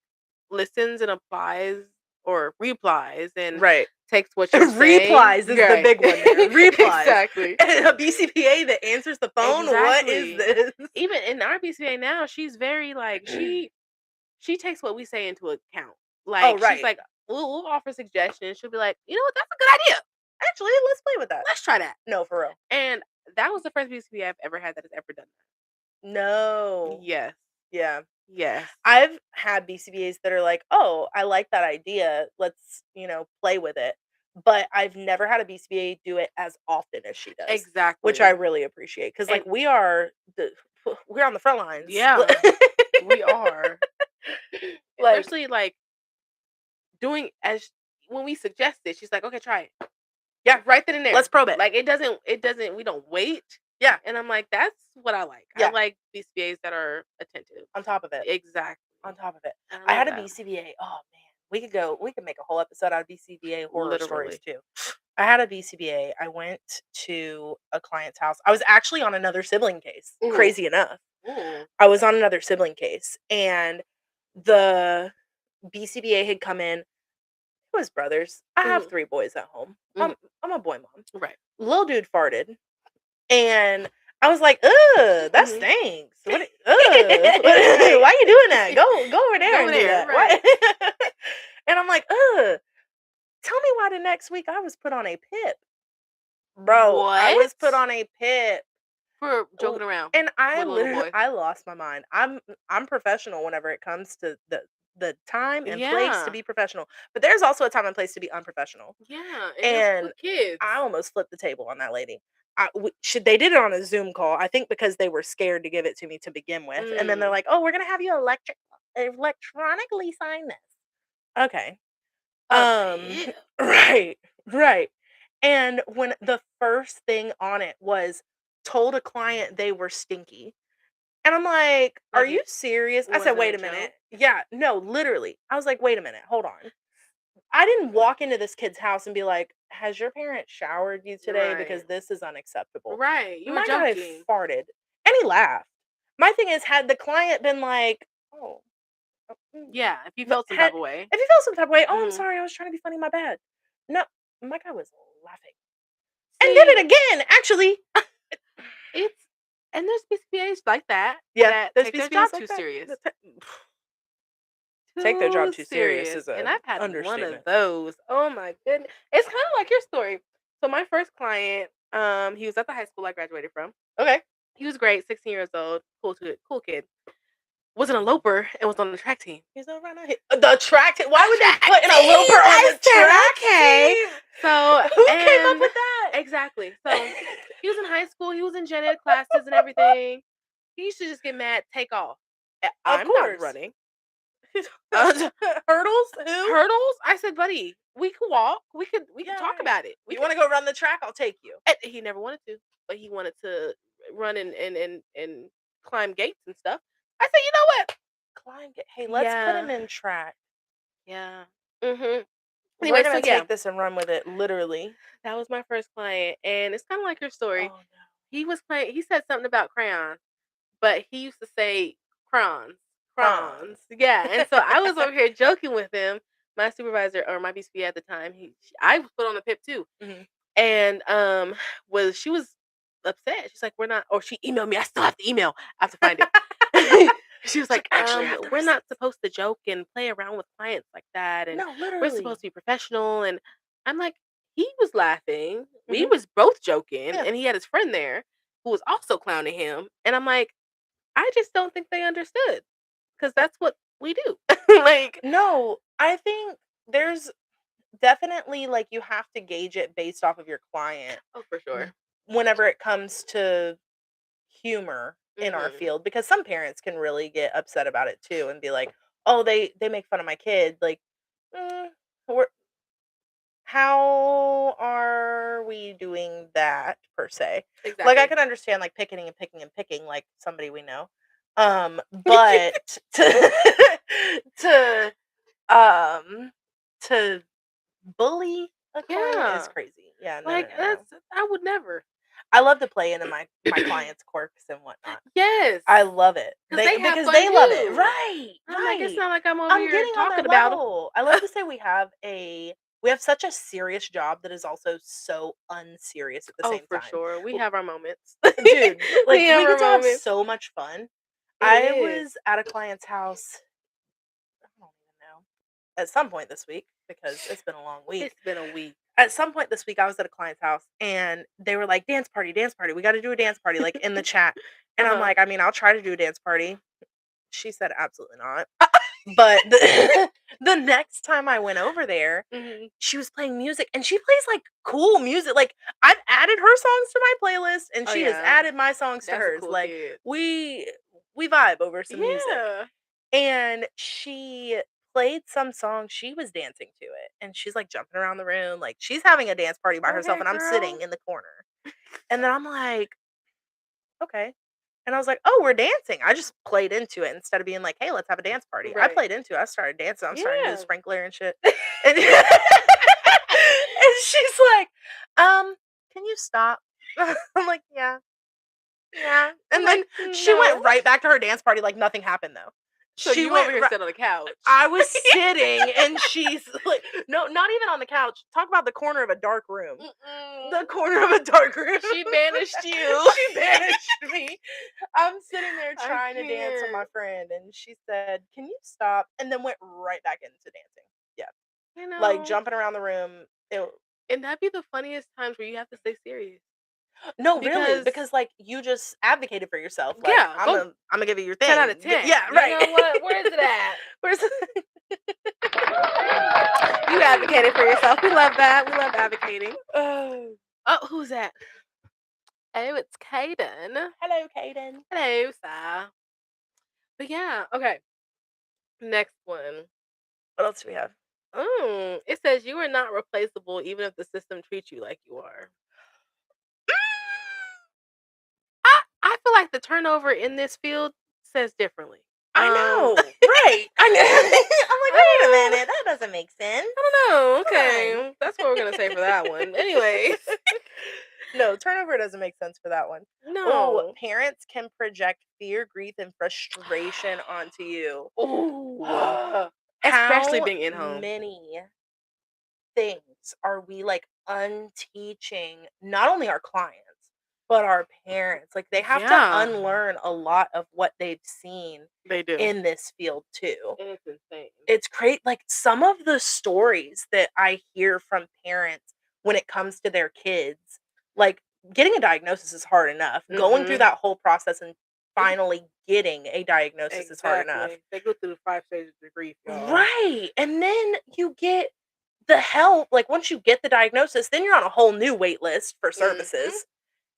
listens and applies or replies and Right. takes what you're saying, Replies is the right? big one there. Replies. Exactly. A BCPA that answers the phone? What is Exactly. this? Even in our BCBA now, she's very like she takes what we say into account. Oh, Like she's right. like, we'll offer suggestions. She'll be like, you know what, that's a good idea. Actually, let's play with that. Let's try that. No, for real. And that was the first BCBA I've ever had that has ever done that. No. Yes. Yeah. Yes. I've had BCBAs that are like, "Oh, I like that idea. Let's, play with it." But I've never had a BCBA do it as often as she does, Exactly. which I really appreciate because, like, And we're on the front lines. yeah, we are. Like, Especially like doing as when we suggest it, she's like, okay, try it. yeah, Right then and there. let's probe it. Like it doesn't we don't wait. Yeah, And I'm like, that's what I like. Yeah. I like BCBAs that are attentive. on top of it. Exactly. On top of it. And I love had a that. BCBA. Oh man, we could make a whole episode out of BCBA horror stories Literally. too. I had a BCBA. I went to a client's house. I was actually on another sibling case. Ooh. Crazy enough. Ooh. I was on another sibling case and the BCBA had come in. It was brothers. I have 3 boys at home. I'm a boy mom. Right. Little dude farted. And I was like, "Ugh, that stinks. What? Why you doing that? Go over there Go and do there, that." right. Why- and I'm like, "Ugh, tell me why the next week I was put on a PIP, bro. I was put What? on a PIP For joking around. and I with a little literally boy. I lost my mind. I'm professional whenever it comes to the time and place to Yeah. be professional, but there's also a time and place to be unprofessional. Yeah. And with kids. I almost flipped the table on that lady. They did it on a Zoom call. I think because they were scared to give it to me to begin with, and then they're like, "Oh, we're gonna have you electronically sign this." Okay. PIP. Right, right. And when the first thing on it was told a client they were stinky. And I'm like, "Are Like you it serious?" I was said, it "Wait a a minute." joke? Yeah, no, literally. I was like, "Wait a minute. Hold on." I didn't walk into this kid's house and be like, "Has your parent showered you today? Because Right. this is unacceptable." Right. You were My guy joking. farted, and he laughed. My thing is, had the client been like, "Oh, Yeah. If you but felt some type of way. if you felt some type of way, oh, I'm Mhm. sorry, I was trying to be funny, my bad." No, my guy was laughing and did See, it again. Actually, it's and there's BCBAs like that yeah, that there's take their BCBAs job like too that. serious. Take their job Too too serious serious. is a And I've had one of understatement. those. Oh my goodness. It's kind of like your story. So my first client, he was at the high school I graduated from. Okay. He was great, 16 years old, cool kid. Was an eloper and was on the track team. He's a runner. The track. Why would they put an eloper on the track team? So Who came up with that? Exactly. So he was in high school. He was in gen ed classes and everything. He used to just get mad, take off. I'm course. not running. Hurdles? Who? Hurdles? I said, buddy, we could walk. We could talk right. about it. You want to go run the track? I'll take you. And he never wanted to, but he wanted to run and climb gates and stuff. I said, you know what? Climb. Hey, let's put Yeah. him in track. Yeah. We're Anyway, gonna so yeah, take this and run with it, literally. that was my first client, and it's kind of like your story. Oh no. He was playing. He said something about crayons, but he used to say crayons, Crayons. Yeah, and so I was over here joking with him. My supervisor or my BCB at the time, I was put on the PIP too, and she was upset. She's like, "We're not," or she emailed me. I still have the email. I have to find it. She was like, Actually, I have the "We're not receipts." supposed to joke and play around with clients like that, and No, we're literally. supposed to be professional." And I'm like, he was laughing. We Mhm. was both joking, Yeah. and he had his friend there who was also clowning him. And I'm like, I just don't think they understood because that's what we do. Like, No, I think there's definitely like you have to gauge it based off of your client oh, for sure. whenever it comes to humor in our Mhm. field, because some parents can really get upset about it too and be like, "Oh, they make fun of my kid." Like, mm, we're how are we doing that per se? Like, I Exactly. can understand, like, picking and picking and picking, like, somebody we know. But to, um, to bully a client is Yeah. crazy. Yeah, no, no, Like, no, no. that's I would never. I love to play into my clients' quirks and whatnot. Yes. I love it. 'Cause they have Because fun they love it. too. Right, I'm like, it's right. not like I'm over I'm here getting on their talking about them. level. I love to say we have such a serious job that is also so unserious at the Oh, same for time. sure. We W have our moments. Dude, We like, have we our get to have moments. so much fun. It I is. was at a client's house, I don't even know, at some point this week, because it's been a long week. It's been a week. At some point this week, I was at a client's house, and they were like, "Dance party, dance party. We gotta do a dance party," like, in the chat. And I'm Uh-huh. like, "I mean, I'll try to do a dance party." She said, "Absolutely not." But the the next time I went over there, Mhm. she was playing music, and she plays, like, cool music. Like, I've added her songs to my playlist, and Oh, she has yeah. added my songs to That's a hers. cool Like, kid. we vibe over some music. Yeah. And she played some song, she was dancing to it, and she's, like, jumping around the room, like, she's having a dance party by Go herself, ahead, and I'm girl. sitting in the corner. And then I'm like, "Okay." And I was like, "Oh, we're dancing." I just played into it instead of being like, "Hey, let's have a dance party." I Right. played into it. I started dancing. I'm starting to do the Yeah. sprinkler and shit. And and she's like, can you stop?" I'm like, "Yeah, yeah." I'm And then like, she "No." went right back to her dance party like nothing happened, though. So She you over went here ri sitting on the couch. I was sitting, and she's like, no, not even on the couch. Talk about the corner of a dark room. Mm-mm. The corner of a dark room. She banished you. She banished me. I'm sitting there I trying to dance with can't. my friend, and she said, "Can you stop?" And then went right back into dancing. Yeah, You like know, jumping around the room. and that'd be the funniest times where you have to stay serious No, really, because, because like you just advocated for yourself. Like, yeah, go I'm gonna give you your 10 out thing. of 10. Yeah, You right. know what? Where is it at? Where's You advocated for yourself. We love that. We love advocating. Oh, Oh, who's that? Oh, it's Kaden. hello, Kaden. Hello, Sa. But yeah, okay. Next one. What else do we have? It says you are not replaceable even if the system treats you like you are. I feel like the turnover in this field says differently. I know, right? I know. I'm like, wait a I minute, that doesn't make sense. don't know. Come on. Okay, that's what we're gonna say for that one. Anyways, No, turnover doesn't make sense for that one. Oh, no. parents can project fear, grief, and frustration onto you. Oh, especially How being in home. many things are we like unteaching not only our clients, but our parents? Like, they have to Yeah, unlearn a lot of what they've seen they do, in this field too. and it's insane. It's great. Like, some of the stories that I hear from parents when it comes to their kids, like, getting a diagnosis is hard enough. Going through Mhm. that whole process and finally getting a diagnosis is hard enough. Exactly. They go through the 5 stages of grief, y'all. Right. And then you get the help. Like, once you get the diagnosis, then you're on a whole new wait list for Mhm. services.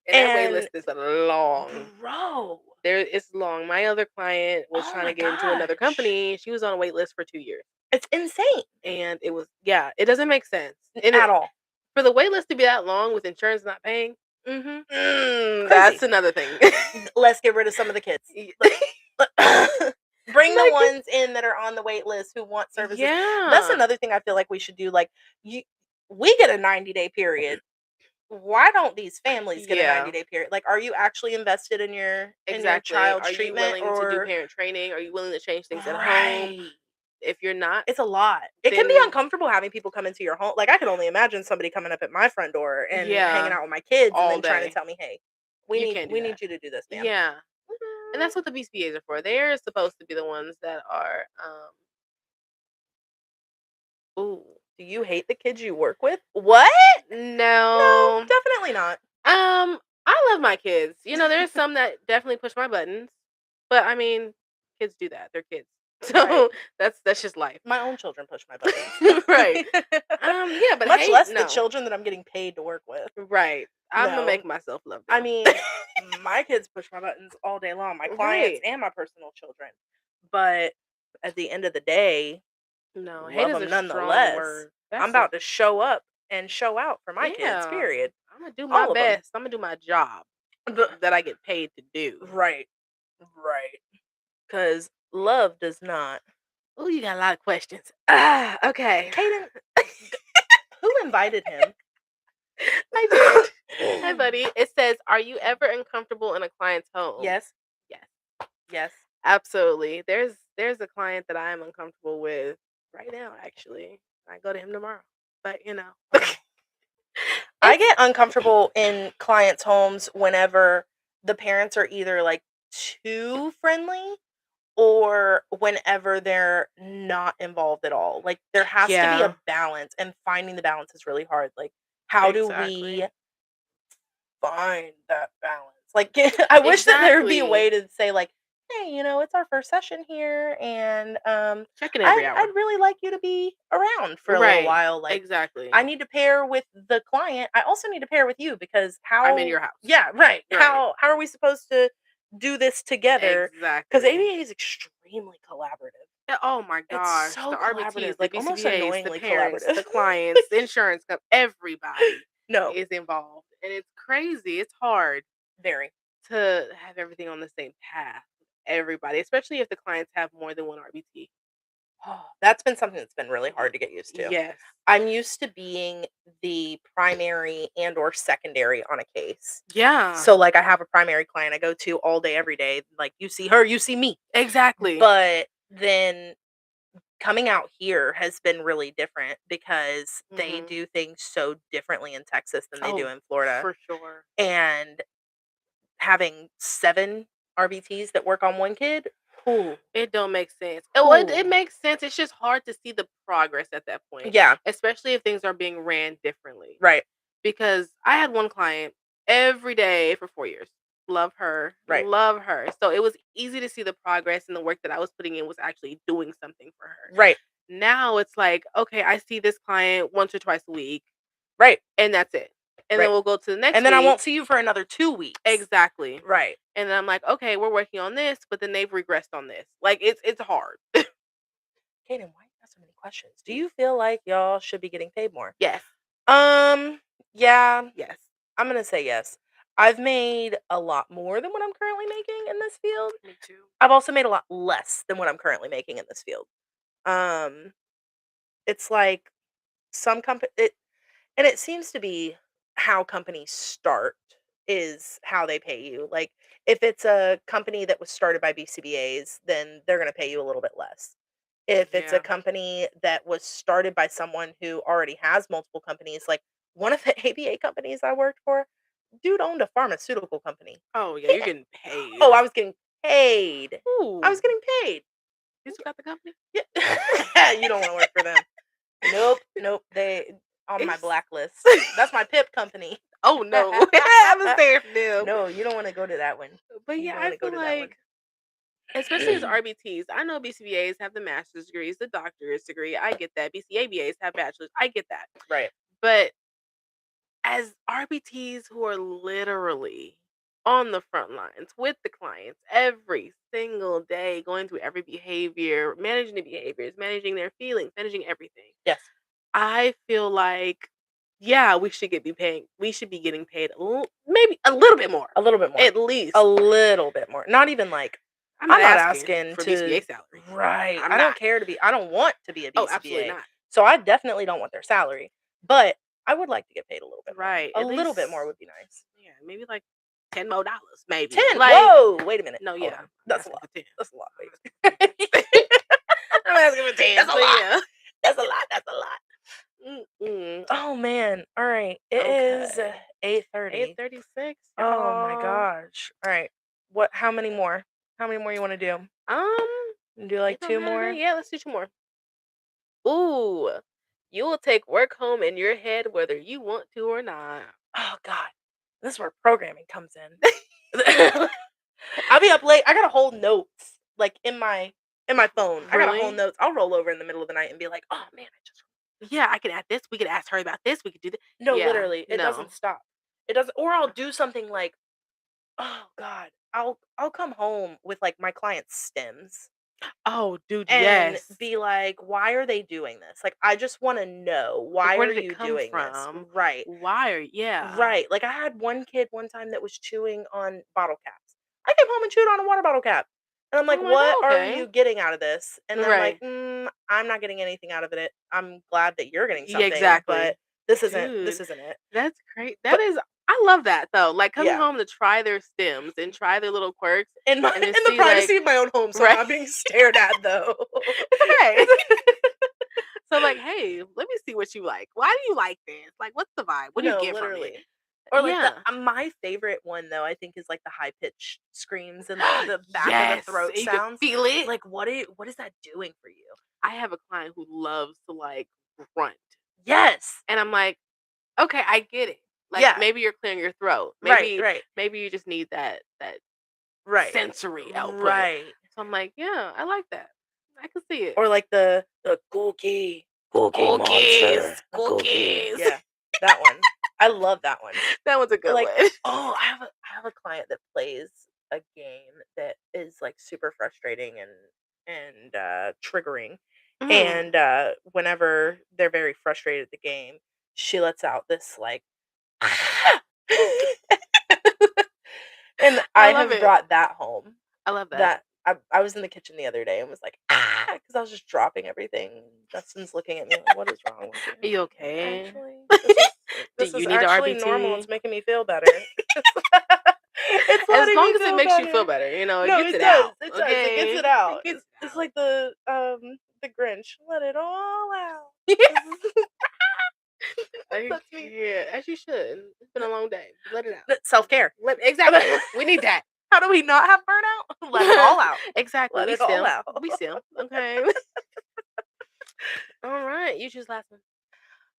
And that wait And list is long. bro, It's long. My other client was oh trying my to get into another gosh. company. She was on a wait list for 2 years. It's insane. And it was, yeah, it doesn't make sense. And At all. for the wait list to be that long with insurance not paying, Crazy. that's another thing. Let's get rid of some of the kids. Y- Bring the like, ones in that are on the wait list who want services. That's yeah. another thing I feel like we should do. Like, you, we get a 90-day period. Why don't these families get a Yeah, 90-day period? Like, are you actually invested in your exactly. child's Are you treatment, willing to do or parent training? Are you willing to change things at home? right? If you're not, It's a lot. It can be then uncomfortable having people come into your home. Like, I can only imagine somebody coming up at my front door and hanging yeah, out with my kids and all then trying to day. tell me, "Hey, You can't do we that. need you to do this, ma'am." Yeah. And that's what the BCBAs are for. They're supposed to be the ones that are Ooh, do you hate the kids you work with? What? No, no. definitely not. I love my kids. You know, there's some that definitely push my buttons. But I mean, kids do that. They're kids. Right. So that's just life. My own children push my buttons. Right. Yeah, but Much hate less the no. children that I'm getting paid to work with. Right. I'm gonna No. make myself love I them. mean, my kids push my buttons all day long, my clients Right. and my personal children. But at the end of the day, No, hate love is them a strong nonetheless. word. I'm That's a about to show up and show out for my kids, yeah. period. I'm gonna do my All of them. best. I'm gonna do my job that I get paid to do. Right. Right. Because love does not. Oh, you got a lot of questions. Ah, okay. Kaden, who invited him? I did. Hi, buddy. It says, "Are you ever uncomfortable in a client's home?" Yes. Yes. Yes. Absolutely. There's a client that I am uncomfortable with right now, actually. I go to him tomorrow. But I it's get uncomfortable in clients' homes whenever the parents are either like too friendly or whenever they're not involved at all. Like there has to be yeah, a balance, and finding the balance is really hard. Like how do we exactly. find that balance? Like I wish that there would be a Exactly. way to say like, "Hey, it's our first session here and Check in every I'd hour. really like you to be around for a little Right. while. Like I Exactly. need to pair with the client. I also need to pair with you because I'm in how your house. yeah, right. Right. How are we supposed to do this together? Because Exactly. ABA is extremely collaborative. Oh my It's gosh. so The collaborative, RBTs, the like almost BCBAs, the annoyingly parents, collaborative. the clients, the insurance company, everybody No, is involved. And it's crazy. It's hard very. to have everything on the same path. Everybody, especially if the clients have more than one RBT. That's been something that's been really hard to get used to. Yes. I'm used to being the primary and or secondary on a case. Yeah. So like I have a primary client I go to all day every day. Like you see her, you see me. Exactly. But then coming out here has been really different because they Mhm. do things so differently in Texas than they do Oh, in Florida. for sure. And having 7 RBTs that work on one kid, ooh, It don't make sense. It ooh. makes sense. It's just hard to see the progress at that point, Yeah, especially if things are being ran differently. right, Because I had one client every day for 4 years. Love her, right, love her. So it was easy to see the progress and the work that I was putting in was actually doing something for her. right, Now it's like, okay, I see this client once or twice a week right, and that's it. And then right. we'll go to the next And then I week. won't see you for another 2 weeks. Exactly. Right. And then I'm like, okay, we're working on this, but then they've regressed on this. Like it's hard. Kaden, why you got so many questions? Do you feel like y'all should be getting paid more? Yes. Yeah, Yes. I'm gonna say yes. I've made a lot more than what I'm currently making in this field. Me too. I've also made a lot less than what I'm currently making in this field. Um, it's like some company and it seems to be how companies start is how they pay you. Like if it's a company that was started by BCBAs, then they're going to pay you a little bit less. If it's a Yeah. company that was started by someone who already has multiple companies, like one of the ABA companies I worked for, dude owned a pharmaceutical company. Oh yeah, He, you're getting paid. oh, I was getting paid. I Ooh. was getting paid. You still got the company? Yeah. You don't want to work for them. Nope, nope. They on my It's blacklist. That's my PIP company. oh no. I was there for them. No, you don't want to go to that one. But You yeah, don't I want to go feel to that one. like especially as RBTs, I know BCBAs have the master's degrees, the doctorate degree. I get that. BCABAs have bachelors. I get that. Right. But as RBTs who are literally on the front lines with the clients every single day, going through every behavior, managing the behaviors, managing their feelings, managing everything. Yes. I feel like, yeah, we should be getting paid maybe a little bit more. A little bit more. At least. A little bit more. Not even like I'm I'm not not asking asking for to BCBA salary. right. I'm I don't not. care to be I don't want to be a Oh, absolutely BCBA. not. So I definitely don't want their salary. But I would like to get paid a little bit more. Right. A At little least, bit more would be nice. yeah, maybe like $10 more, maybe. 10. Like, Whoa, wait a minute. no, Hold yeah. on. I'm That's a asking lot. for 10. That's a lot. I'm Wait. asking for 10. That's a So, lot. yeah. That's a lot. That's a lot. Mm-mm. Oh man. All right. It is Okay. 8:30. 8:36. Oh my Y'all. gosh. All right. What how many more? How many more you want to do? Um, Do like it don't 2 matter. more? Yeah, let's do 2 more. Ooh. You will take work home in your head whether you want to or not. Oh god. This is where programming comes in. I'll be up late. I got to hold notes like in my phone. I got to hold Really? notes. I'll roll over in the middle of the night and be like, "Oh man, I just Yeah, I can add this. We could ask her about this. We could do that. no, Yeah. literally. It No. doesn't stop. It doesn't, or I'll do something like, oh god, I'll come home with like my client's stems Oh, dude, and yes. be like, why are they doing this? Like, I just want to know, Like, why where are did it you come doing this? from? Right. Why are yeah. Right. Like I had one kid one time that was chewing on bottle caps. I came home and chewed on a water bottle cap. And I'm like, I'm like, what "Oh, are okay." you getting out of this? And I'm like, Right. I'm not getting anything out of it. I'm glad that you're getting Yeah, something, but exactly. this Dude, isn't it. that's great. That But is I love that, though. Like, coming yeah. home to try their stems and try their little quirks In my and to in the see, like privacy of my own home, so I'm right. not being stared at though. It's okay. So, like, "Hey, let me see what you like. Why do you like this? Like, what's the vibe? What do you No, get from it?" literally. Or like the Yeah. my favorite one though, I think is like the high pitched screams and like the back of the Yes, throat and you can sounds. feel it. Like what is that doing for you? I have a client who loves to, like, grunt, Yes. and I'm like, "Okay, I get it. Like, Yeah. maybe you're clearing your throat. Right, Maybe right, maybe you just need that right, sensory output." right. So I'm like, "Yeah, I like that. I can see it." Or like the cookie Cookies, monster, cookie. cookies. Yeah, that one. I love that one. That was a Or good like, one. oh, I have a client that plays a game that is like super frustrating and triggering. Mm. And whenever they're very frustrated at the game, she lets out this like and I I love have it. brought that home. I love that. That I was in the kitchen the other day and was like, because I was just dropping everything. Dustin's looking at me like, "What is wrong with you?" Are you I'm like, okay? "Actually, Do this you is need a actually normal. RBT? It's making me feel better. It's As letting long me as it feel makes you feel better." better, it No, gets it it does. out, It does. It gets okay? it It out. gets It's it like the Grinch. Let it all out. out. I That's me. can't. As you should. It's been a long day. Let it out. Self care. Exactly. We need that. How do we not have burnout? Let it all out. Exactly. Let We it all still. out. We still. Okay. All right. You choose last one.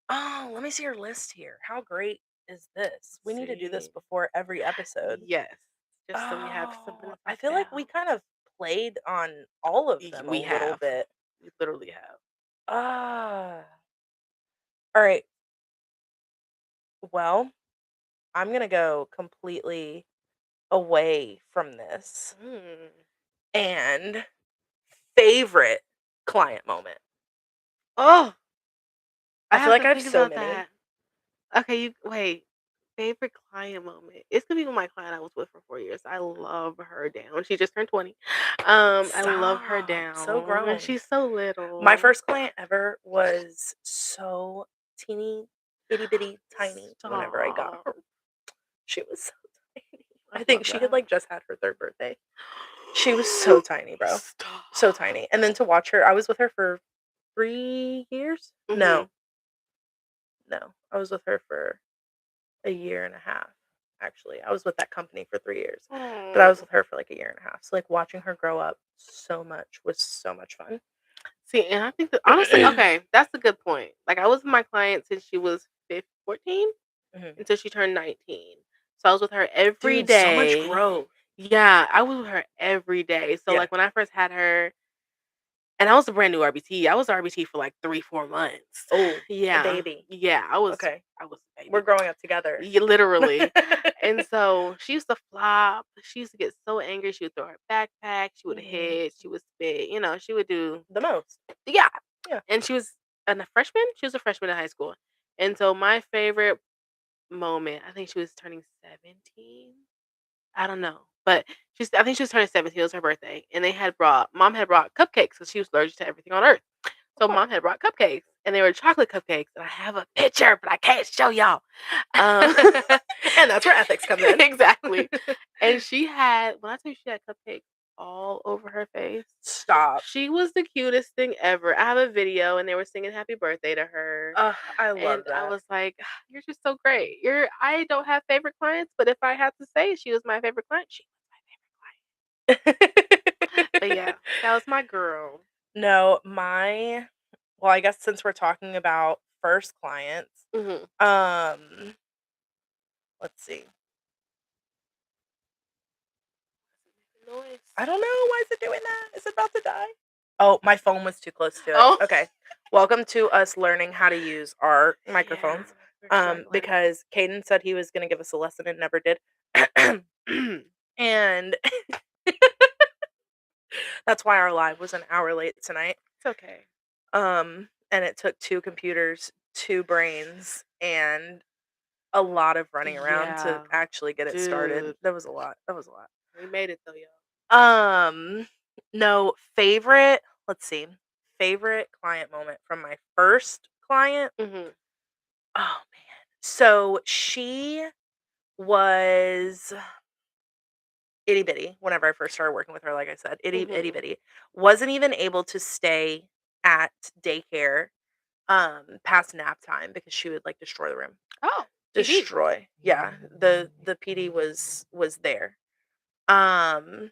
Oh, let me see your list here. How great is this? We Let's need to do this see. before every episode. Yes. Just so we have something Oh, to I talk feel like we about. kind of played on all of them a We little have. bit. We literally have. Ah. All right. Well, I'm going to go completely away from this. Mm. And favorite client moment. Oh, I I feel have like to I have think so about many. that. Okay, you wait. Favorite client moment. It's gonna be with my client I was with for 4 years. I love her down. She just turned 20. I love her Stop. So down. And grown. she's so My little. first client ever was so teeny, itty bitty tiny whenever I got Stop. her. She was so tiny. I I think love she had, that. like, just had her 3rd birthday. She was so tiny, bro. Stop. So tiny. And then to watch her I was with her for 3 years? Mhm. No. No. I was with her for a year and a half, actually. I was with that company for 3 years, but I was Oh. with her for, like, a year and a half. So, like, watching her grow up so much was so much fun. See, and I think that honestly, okay, that's a good point. Like I was with my client since she was 14 Mhm. until she turned 19. So I was with her every Dude, so much day. growth. Yeah, I was with her every day. So Yeah. like when I first had her, and I was a brand new RBT. I was RBT for like 3-4 months. Oh, a Yeah, baby. yeah, I Okay. was a We're baby. growing up together. Yeah, literally. And so she used to flop. She used to get so angry. She would throw her backpack. She would Mhm. hit. She would spit. She would do The most. yeah. Yeah. And she was a freshman. She was a freshman in high school. And so my favorite moment, I think she was turning 17. I don't know. But I think she was turning 17. It was her birthday. And mom had brought cupcakes because she was allergic to everything on earth. Of So course. mom had brought cupcakes and they were chocolate cupcakes. And I have a picture, but I can't show y'all. Um, And that's where ethics comes in. exactly. And when I tell you she had cupcakes all over her face, Stop. she was the cutest thing ever. I have a video and they were singing happy birthday to her. I love And I that. was like, "You're just so great. I don't have favorite clients, but if I had to say she was my favorite client, she was my favorite client." But yeah, that was my girl. No, well, I guess since we're talking about first clients, Mhm. um, let's see. Noise. I don't know. Why is it doing that? Is it about to die? Oh, my phone was too close to it. Oh. Okay. Welcome to us learning how to use our Yeah. microphones. We're struggling. Because Caden said he was gonna give us a lesson and never did. And that's why our live was an hour late tonight. It's okay. And it took 2 computers, 2 brains, and a lot of running around to Yeah, actually get it started. dude. That was a lot. We made it though, y'all. No, let's see. Favorite client moment from my first client. Mm-hmm. Oh man. So she was itty bitty whenever I first started working with her, like I said. Itty Mhm. bitty. Wasn't even able to stay at daycare past nap time because she would like destroy the room. Oh, PD. Destroy. Yeah. The PD was there. Um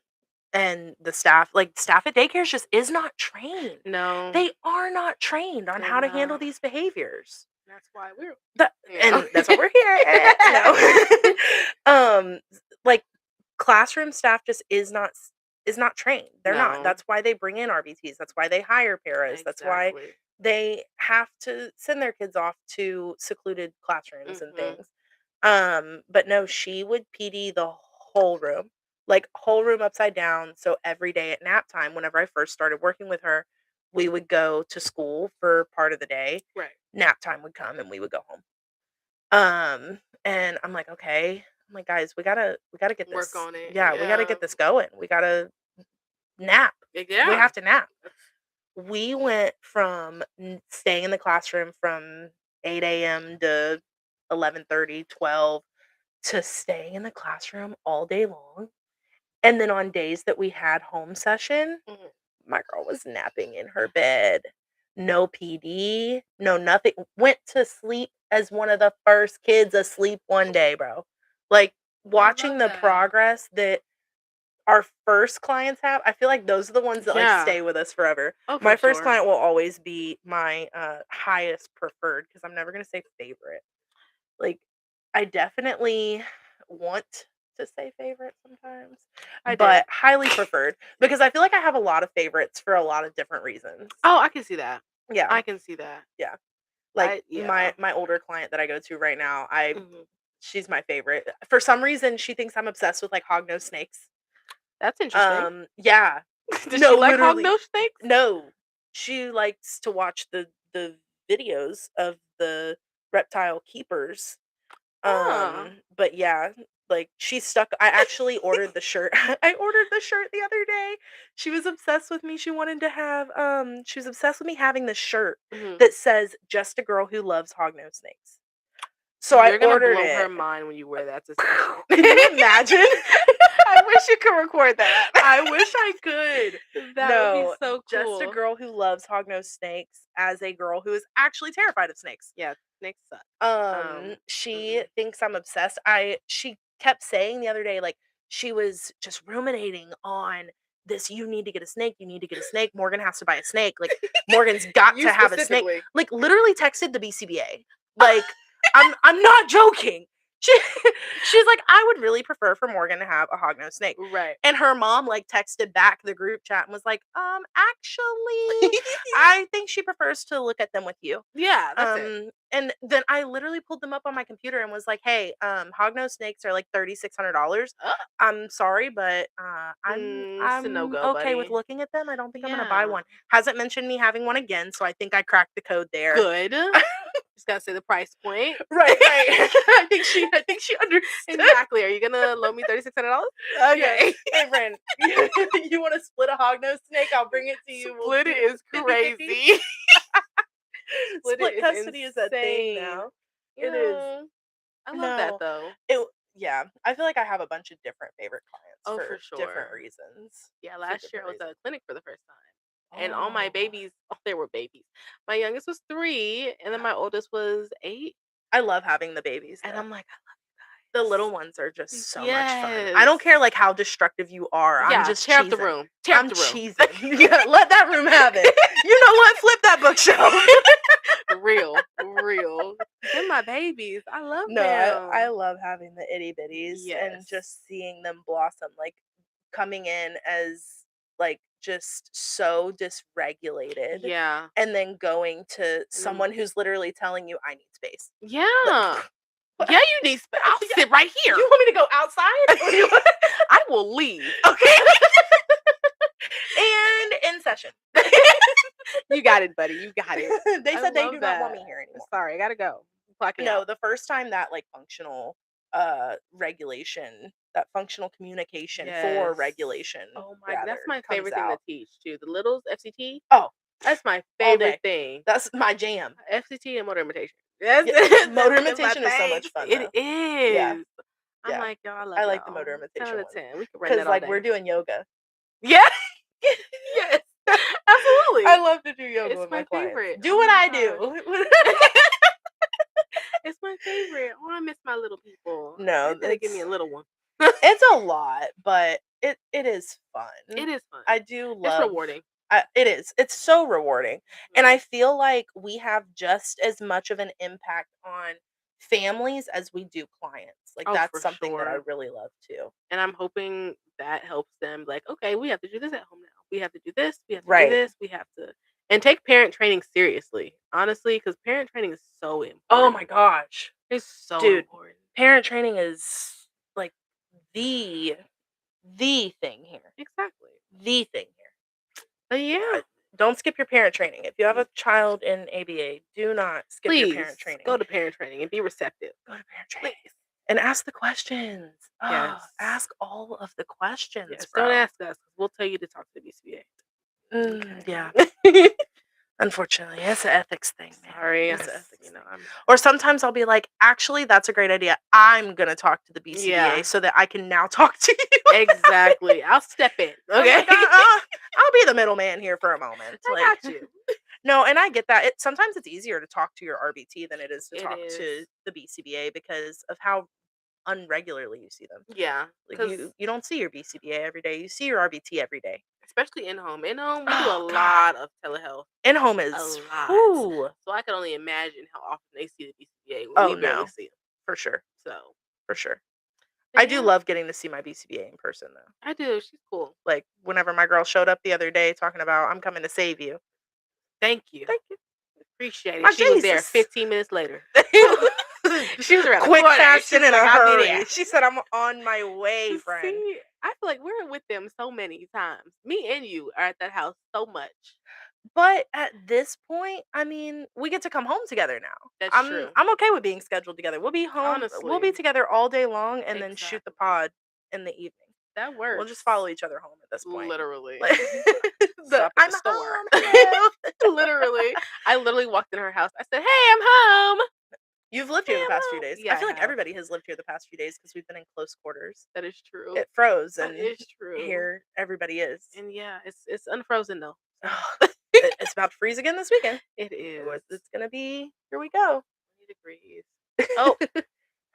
and the staff at daycares just is not trained. No, They are not trained on they're how to handle not. these behaviors. That's why we're. That, Yeah. and that's why we're here. No. Like classroom staff just is not trained. They're not. No. That's why they bring in RBTs. That's why they hire paras. That's why Exactly. they have to send their kids off to secluded classrooms and Mhm. things. But no, she would PD the whole room, like whole room upside down. So every day at nap time, whenever I first started working with her, we would go to school for part of the day. Right. Nap time would come and we would go home. And I'm like, okay. I'm like, guys, we gotta get Work this. on it. Yeah, we gotta Yeah. get this going. We gotta nap. Yeah. We have to nap. We went from staying in the classroom from 8 a.m. to 11:30, 12 to staying in the classroom all day long. And then on days that we had home session, Mhm. my girl was napping in her bed. No PD, no nothing. Went to sleep as one of the first kids asleep one day, bro. Like watching the that. progress that our first clients have, I feel like those are the ones that like Yeah. stay with us forever. Oh, for My first sure. client will always be my highest preferred because I'm never gonna say favorite. Like I definitely want to say favorite sometimes, I but did. highly preferred because I feel like I have a lot of favorites for a lot of different reasons. Oh, I can see that. Yeah, I can see that. yeah. Like Yeah. my older client that I go to right now, Mhm. she's my favorite. For some reason, she thinks I'm obsessed with like hognose snakes. That's interesting. Yeah. Does No, she like literally. hognose snakes? No. She likes to watch the videos of the reptile keepers. Huh. But yeah, like she's stuck. I actually ordered the shirt. I ordered the shirt the other day. She was obsessed with me. She was obsessed with me having the shirt Mhm. that says just a girl who loves hognose snakes. So I You're gonna ordered blow her it. mind when you wear that to session. Can you imagine? I wish you could record that. I wish I could. That would be so Just a cool. girl who loves hognose snakes as a girl who is actually terrified of snakes. Yeah, snakes suck. She thinks I'm obsessed. She kept saying the other day, like, she was just ruminating on this, you need to get a snake, you need to get a snake. Morgan has to buy a snake. Like, Morgan's got You to have a snake. specifically. Like, literally texted the BCBA. Like, I'm not joking. She, she's like, I would really prefer for Morgan to have a hognose snake. Right. And her mom like texted back the group chat and was like, actually, I think she prefers to look at them with you. Yeah, that's it. And then I literally pulled them up on my computer and was like, hey, hognose snakes are like $3,600. I'm sorry, but It's a I'm no-go, okay with buddy. looking at them. I don't think I'm gonna buy Yeah. one. Hasn't mentioned me having one again, so I think I cracked the code there. Good. Just gotta say the price point. Right. I think she understood. Exactly. Are you gonna loan me $3,600? Okay. Hey, friend, you want to split a hognose snake? I'll bring it to you. Split it is crazy. Split custody is a thing now. It is. Yeah. I love that though. Yeah. I feel like I have a bunch of different favorite clients Oh, for for different sure. reasons. Yeah, For last year I was different at a clinic for the first time. And all reasons. my Oh, babies, they were babies. My youngest was 3, and then my oldest was 8. I love having the babies. And Though. I'm like, The little ones are just so much fun. I yes. don't care like how destructive you are. I'm Yeah, just tear up the cheesing. room. Tear up I'm the room. cheesing. Yeah, let that room have it. You know what? Flip that bookshelf. Real. They're my babies. I love No, them. I love having the itty bitties and Yes. just seeing them blossom, like coming in as like just so dysregulated Yeah. and then going to Mm. someone who's literally telling you, "I need space." Yeah. What? Yeah, you need space. I'll Yeah. sit right You here. want me to go outside? What do you want? I will leave. Okay. And in session. You got it, buddy. You got it. They I said they love do not want that. me here anymore. Sorry, I gotta go. Clocking No, out. the first time that like functional regulation, that functional communication for Yes. regulation Oh my, that's rather my comes favorite thing to out. teach too. The littles, FCT. Oh, That's my all favorite day. thing. That's my jam. FCT and motor imitation. Yes, Yeah, motor that's my imitation is so much thing. fun It though. is. Yeah. I'm Yeah. like, y'all, I love I y'all. like the motor 10 imitation out of one. 10. We can run Because that all like day. we're doing yoga. Yeah. Yes. Absolutely. I love to do yoga It's with my my clients. favorite. Do Oh what my I do. It's my favorite. Oh, I miss my little people. No, They gotta give me a little one. it's a lot, but it is fun. It is fun. I do It's love rewarding. it is. It's so rewarding. And Mhm. I feel like we have just as much of an impact on families as we do clients. Like Oh, that's for something that I sure. really love too. And I'm hoping that helps them. Like, okay, we have to do this at home now. We have to do this. We have to do Right. this. We have to, and take parent training seriously, honestly, because parent training is so important. Oh my gosh. It's so Dude, important. parent training is like the thing here. Exactly. The thing here. But yeah, Don't skip your parent training. If you have a child in ABA, do not skip your please parent training. go to parent training and be receptive. Go to parent training. And ask the questions. Yes. Ask all of the questions, Yes, bro. don't ask us. We'll tell you to talk to the BCBA. Yeah. Unfortunately, it's an ethics thing, man. Sorry, It's an ethics you know, thing. Or sometimes I'll be like, actually, that's a great idea. I'm gonna talk to the BCBA Yeah. so that I can now talk to you. Exactly. I'll step in. I'm Okay. like, I'll be the middleman here for a moment. I Like, got you. no, and I get that. Sometimes it's easier to talk to your RBT than it is to It talk is. to the BCBA because of how unregularly you see them. Yeah. Like 'Cause you don't see your BCBA every day. You see your RBT every day. especially in home. In home, we do Oh, a God. lot of telehealth. In home is A lot. whew, So I can only imagine how often they see the BCBA when Oh, we barely no. see them. for sure. So For sure. but I do yeah, love getting to see my BCBA in person though. I do. She's cool. Like whenever my girl showed up the other day talking about I'm coming to save you. Thank you. Thank you. Appreciate it. My She was there Jesus. 15 minutes later. She was around the Quick, corner. fast, She and was in a like, "I'll be hurry. there." She said I'm on my way, friend. See, I feel like we're with them so many times. Me and you are at that house so much. But at this point, I mean, we get to come home together now. That's true. I'm okay with being scheduled together. We'll be home. We'll be Honestly. together all day long and then shoot the Exactly. pod in the evening. That works. We'll just follow each other home at this point. Literally. Like, Stop at I'm the store. home. Hello. Literally. I literally walked in her house. I said, "Hey, I'm home." You've lived here the past few Hello. days. Yeah, I feel I like have. everybody has lived here the past few days because we've been in close quarters. That is true. It froze, That and is true. here everybody is. And yeah, it's unfrozen though. It's about to freeze again this weekend. It is. It's gonna be. Here we go. 20 degrees. Oh,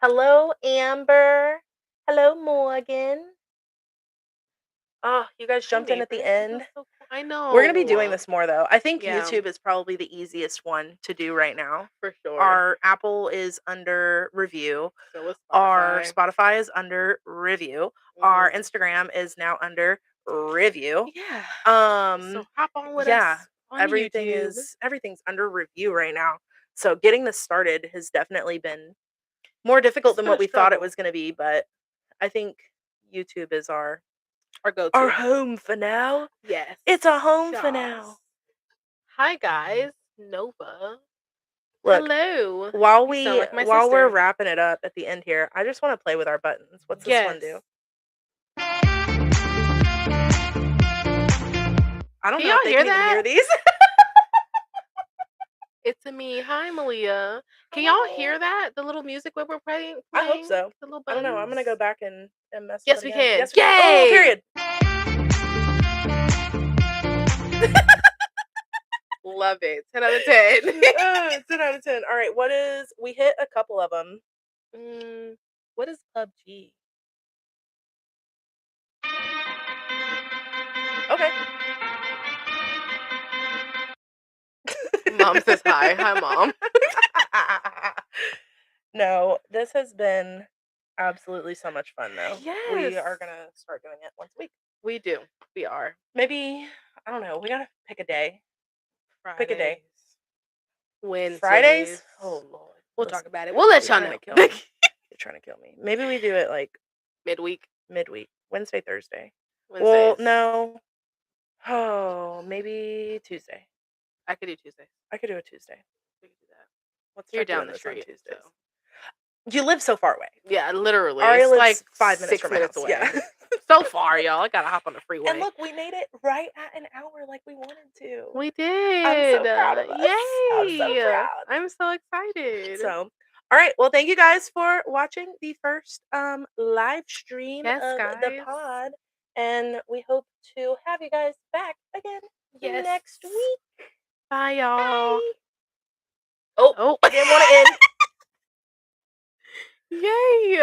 hello, Amber. Hello, Morgan. Oh, you guys jumped in at the end. So cool. I know. We're gonna be doing this more though. I think Yeah. YouTube is probably the easiest one to do right now. for sure. Our Apple is under review. so it's Our Spotify. Spotify is under review. Our Mhm. Instagram is now under review. Yeah. Um, So hop on with yeah, us. On YouTube. everything's under review right now. So getting this started has definitely been more difficult It's than been what a we thought it struggle. was going to be, but I think YouTube is our Go-to. home for now. Yes. It's a home for Yes. now. Hi guys, Nova. Look, Hello. while You sound like my while we're sister. wrapping it up at the end here, I just want to play with our buttons. What's this one do? I don't Can know if y'all they hear can even hear that? these. It's a me. Hi, Malia. Can y'all hear that? The little music that we're playing? I hope so. The little I don't know. I'm gonna buttons? go back and mess. Yes, with it we again. can. Yes, we can. Oh, Yay! period. Love it. 10 out of 10. 10 out of 10. All right, we hit a couple of them. What is Club G? Okay. Mom says hi. Hi, Mom. No, this has been absolutely so much fun, though. We Yes. are gonna start doing it once a week. We do. We are. Maybe, I don't know. We gotta pick a day. Pick a day. Wednesdays. Fridays? Oh Lord. We'll talk about it. We'll let y'all know. You're trying to kill me. Maybe we do it like midweek. Wednesday, Thursday. Wednesdays. Well, no. Oh, maybe Tuesday. I could do Tuesday. I could do a Tuesday. We could do that. Let's You're start down doing the this on street. Tuesdays. So. You live so far away. Yeah, literally. Aria it's lives like 5 minutes 6 from minutes my house. away. Yeah. So far, y'all. I gotta hop on the freeway. And look, we made it right at an hour like we wanted to. We did. I'm so proud of us. Yay! I'm so proud. I'm so excited. So, all right. Well, thank you guys for watching the first live stream Yes, of guys. the pod, and we hope to have you guys back again next week. Bye, y'all. Bye. Oh, I didn't want to end. Yay!